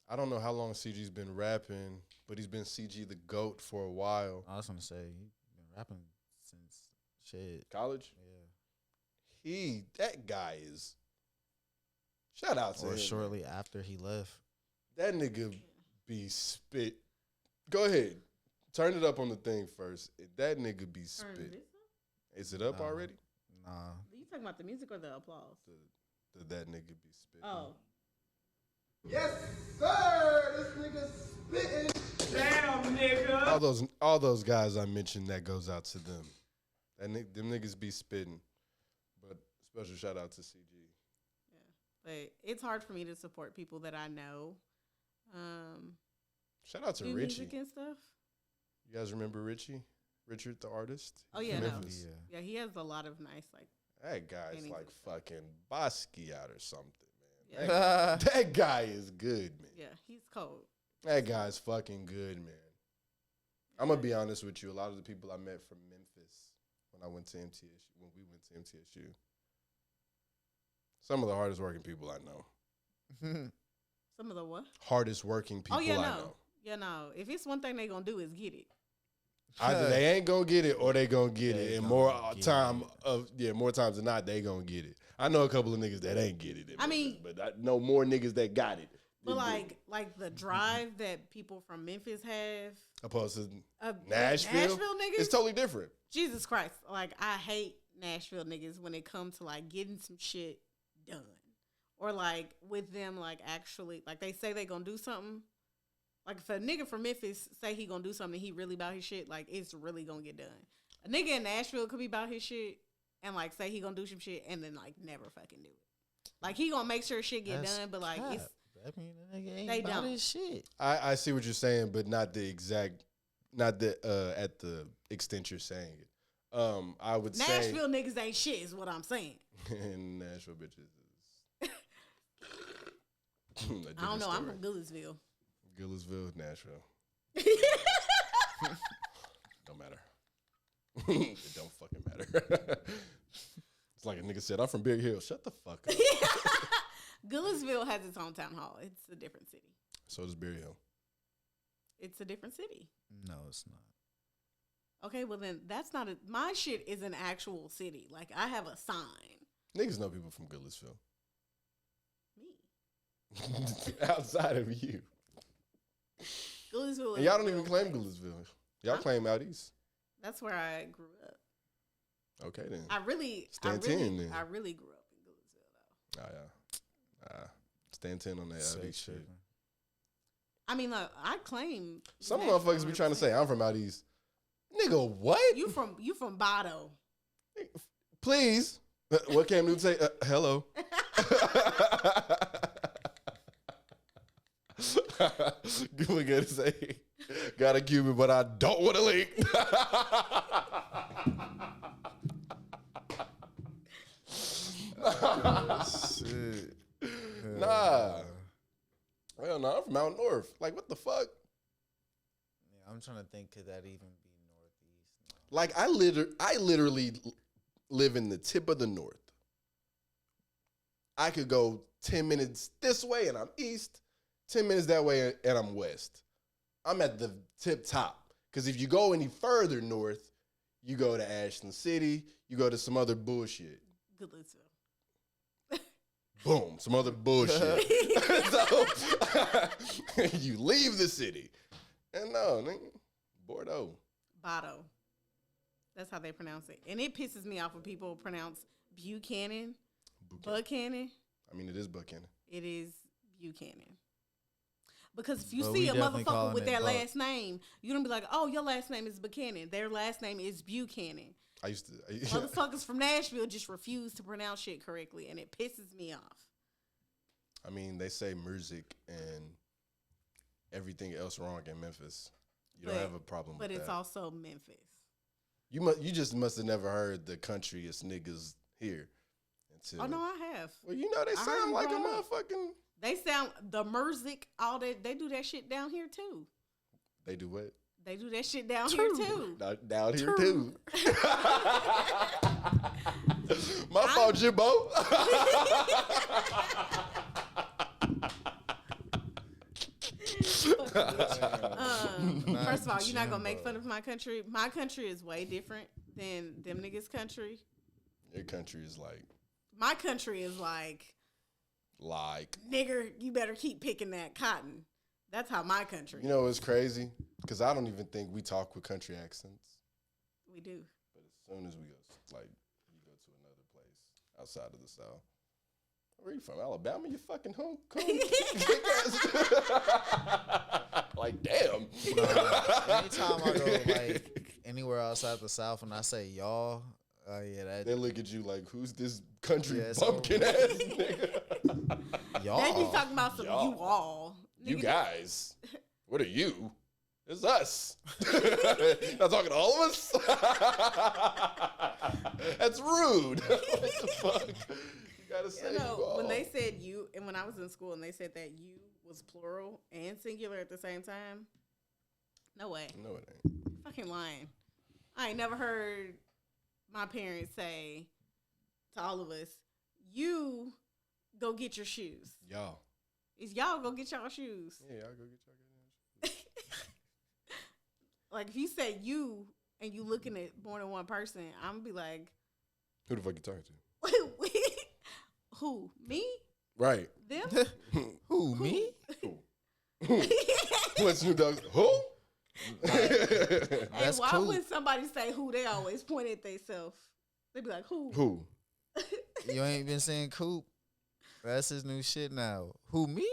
I don't know how long CG's been rapping, but he's been CG the GOAT for a while. I was gonna say he been rapping since shit. College? Yeah, That guy is. Shout out to or him. shortly after he left. That nigga be spit. Go ahead. Turn it up on the thing first. That nigga be Turn spit. this up? Is it up Nah. already? Nah, These talking about the music or the applause? Did that nigga be spitting? Oh. Yes, sir. This nigga spitting. Damn, nigga. All those guys I mentioned, that goes out to them. Them niggas be spitting. But special shout out to CG. Yeah, but it's hard for me to support people that I know. Shout out to Do Richie. music and stuff. You guys remember Richie? Richard the artist? Oh yeah, no. Memphis. Yeah, he has a lot of nice That guy's Paintings like and stuff. fucking Basquiat or something, man. Yeah. That guy is good, man. Yeah, he's cold. That guy's fucking good, man. I'm gonna be honest with you. A lot of the people I met from Memphis when we went to MTSU, some of the hardest working people I know. Some of the what? Hardest working people Oh yeah, I no. know. Yeah, no. If it's one thing they gonna do is get it. Either they ain't gonna get it or they gonna get They it. And gonna more get times than not, they gonna get it. I know a couple of niggas that ain't get it. I mean- but I know more niggas that got it. But like the drive that people from Memphis have, Opposed to Nashville niggas, it's totally different. Jesus Christ. Like I hate Nashville niggas when it comes to like getting some shit done. Or like with them like actually like they say they gonna do something. Like if a nigga from Memphis say he gonna do something, he really about his shit, like it's really gonna get done. A nigga in Nashville could be about his shit and like say he gonna do some shit and then like never fucking do it. Like he gonna make sure shit get done, but like it's I mean, the nigga ain't They about don't. his shit. I see what you're saying, but not at the extent you're saying it. I would Nashville niggas ain't shit is what I'm saying. say and Nashville bitches is I don't know. I'm from Goodlettsville. Gillisville, Nashville. Don't matter. It don't fucking matter. It's like a nigga said, I'm from Big Hill. Shut the fuck up. Goodlettsville has its own town hall. It's a different city. So does Beer Hill. It's a different city. No, it's not. Okay, well then that's not my shit is an actual city. Like I have a sign. Niggas know people from Goodlettsville. Me. Outside of you. Goodlettsville. And y'all don't even claim Goodlettsville. Y'all claim out east. That's where I grew up. Okay then. I really Stand 10 then. I really grew up in Goodlettsville though. Oh yeah. Stand 10 on that out east shit. I mean, look, I claim Some Nashville motherfuckers be trying to say I'm from out east. Nigga, what? you from Bado. Please. What Cam Newton say? Hello. We gotta say, got a Cuban, but I don't want to link. Shit. Nah. Hell no, I'm from out north. Like, what the fuck? Yeah, I'm trying to think, could that even be northeast? No. Like, I literally live in the tip of the north. I could go 10 minutes this way and I'm east, 10 minutes that way and I'm west. I'm at the tip top. Because if you go any further north, you go to Ashland City, you go to some other bullshit. Goodlettsville. Boom, some other bullshit. So you leave the city. And no, nigga, Bordeaux. Bado. That's how they pronounce it. And it pisses me off when people pronounce Buchanan. Buchanan. I mean, it is Buchanan. It is Buchanan. Because if you But see we a definitely motherfucker calling with it their Buck. last name, you don't be like, oh, your last name is Buchanan. Their last name is Buchanan. I used to. Motherfuckers from Nashville just refuse to pronounce shit correctly, and it pisses me off. I mean, they say music and everything else wrong in Memphis. You don't have a problem with But that. it's also Memphis. You just must have never heard the countryest niggas here. Until, Oh, no, I have. Well, you know they I heard sound them like a growing up. motherfucking. They sound, the Merzik, all that, they do that shit down here, too. They do what? They do that shit down here, too. Down here too. My fault, Jimbo. First of all, you're not gonna make fun of my country. My country is way different than them niggas' country. Your country is like, My country is like, nigger, you better keep picking that cotton. That's how my country. you know what's crazy? Because I don't even think we talk with country accents. We do. But as soon as we go, like, you go to another place. outside of the South. Where you from? Alabama? You fucking home? Like, damn. Anytime I go like anywhere outside the South and I say y'all, They look at you like, who's this country Yeah, bumpkin ass nigga? y'all. They be talking about some Y'all. you all. You Nigga, guys. What are you? It's us. Not talking to all of us? That's rude. What the fuck? You gotta say you all. when they said you, and when I was in school and they said that you was plural and singular at the same time, no way. No, it ain't. Fucking lying. I ain't never heard my parents say to all of us, you go get your shoes. Y'all. It's y'all go get y'all shoes. Yeah, y'all go get y'all shoes. Like if you say you and you looking at more than one person, I'm gonna be like, Who the fuck you talking to? who? Me? Right. Them? Who, me? What Snoop Dogg? Who? Hey, That's why cool. when somebody say who, they always point at themselves? They be like, who? Who? You ain't been saying Coop. That's his new shit now. Who, me?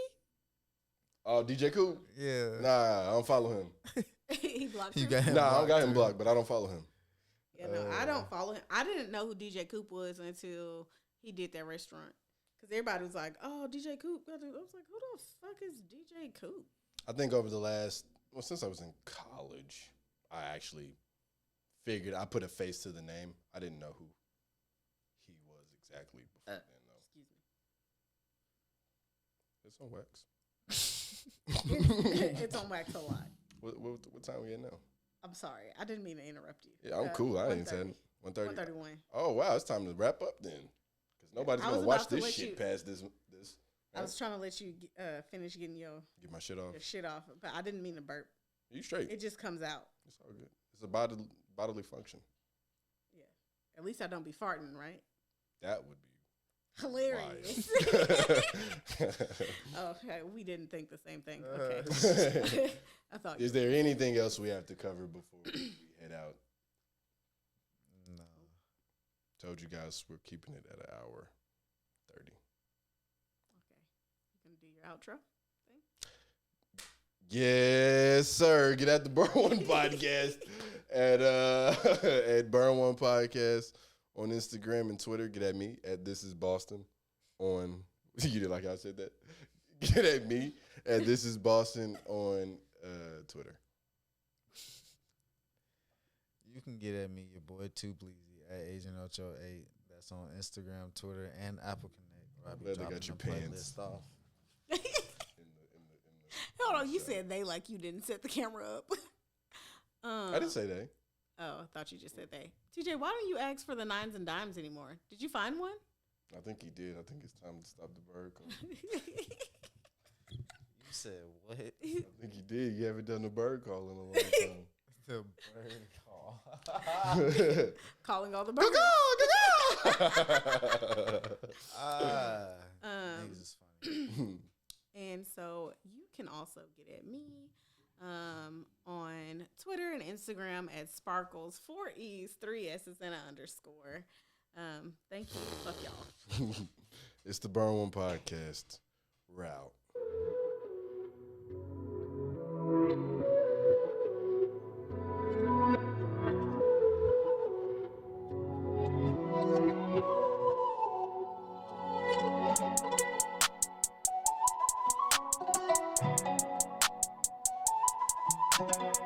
Oh, DJ Cool? Yeah. Nah, I don't follow him. He blocked You him. got him. Nah, I don't got him too. blocked, but I don't follow him. Yeah, no, I don't follow him. I didn't know who DJ Coop was until he did that restaurant. Because everybody was like, oh, DJ Coop. I was like, who the fuck is DJ Coop? I think over the last, since I was in college, I actually figured I put a face to the name. I didn't know who he was exactly before then, though. Excuse me. It's on wax. It's on wax a lot. What time we at now? I'm sorry. I didn't mean to interrupt you. Yeah, I'm cool. I ain't 1:30. said 1:30. 1:31. Oh, wow. It's time to wrap up then. Because nobody's I going was to watch about to this let shit you- past this. I was trying to let you finish getting your Get my shit off. shit off, but I didn't mean to burp. You straight. It just comes out. It's all good. It's a bodily function. Yeah. At least I don't be farting, right? That would be Hilarious. wise. Okay, we didn't think the same thing. Okay. I thought Is there anything else we have to cover before we head out? No. Told you guys we're keeping it at 1:30. Okay. You gonna do your outro? Yes, sir. Get at the Burn One Podcast at Burn One Podcast on Instagram and Twitter. Get at me at This Is Boston on. You did like I said that. Get at me at This Is Boston on Twitter. You can get at me, your boy Too Bleezy at Agent Ocho 8. That's on Instagram, Twitter, and Apple Connect. Where I be Glad they dropping got your the pants. playlist off. Hold on, you said they like you didn't set the camera up. I didn't say that. Oh, I thought you just said they. TJ, why don't you ask for the nines and dimes anymore? Did you find one? I think he did. I think it's time to stop the bird call. You said what? I think he did. You haven't done the bird call in a long time. The bird call. Calling all the birds. Niggas is funny. And so you can also get at me on Twitter and Instagram at Sparkles, 4 E's, 3 S's, and an underscore. Thank you. Fuck y'all. It's the Burn One Podcast. We're out. Thank you.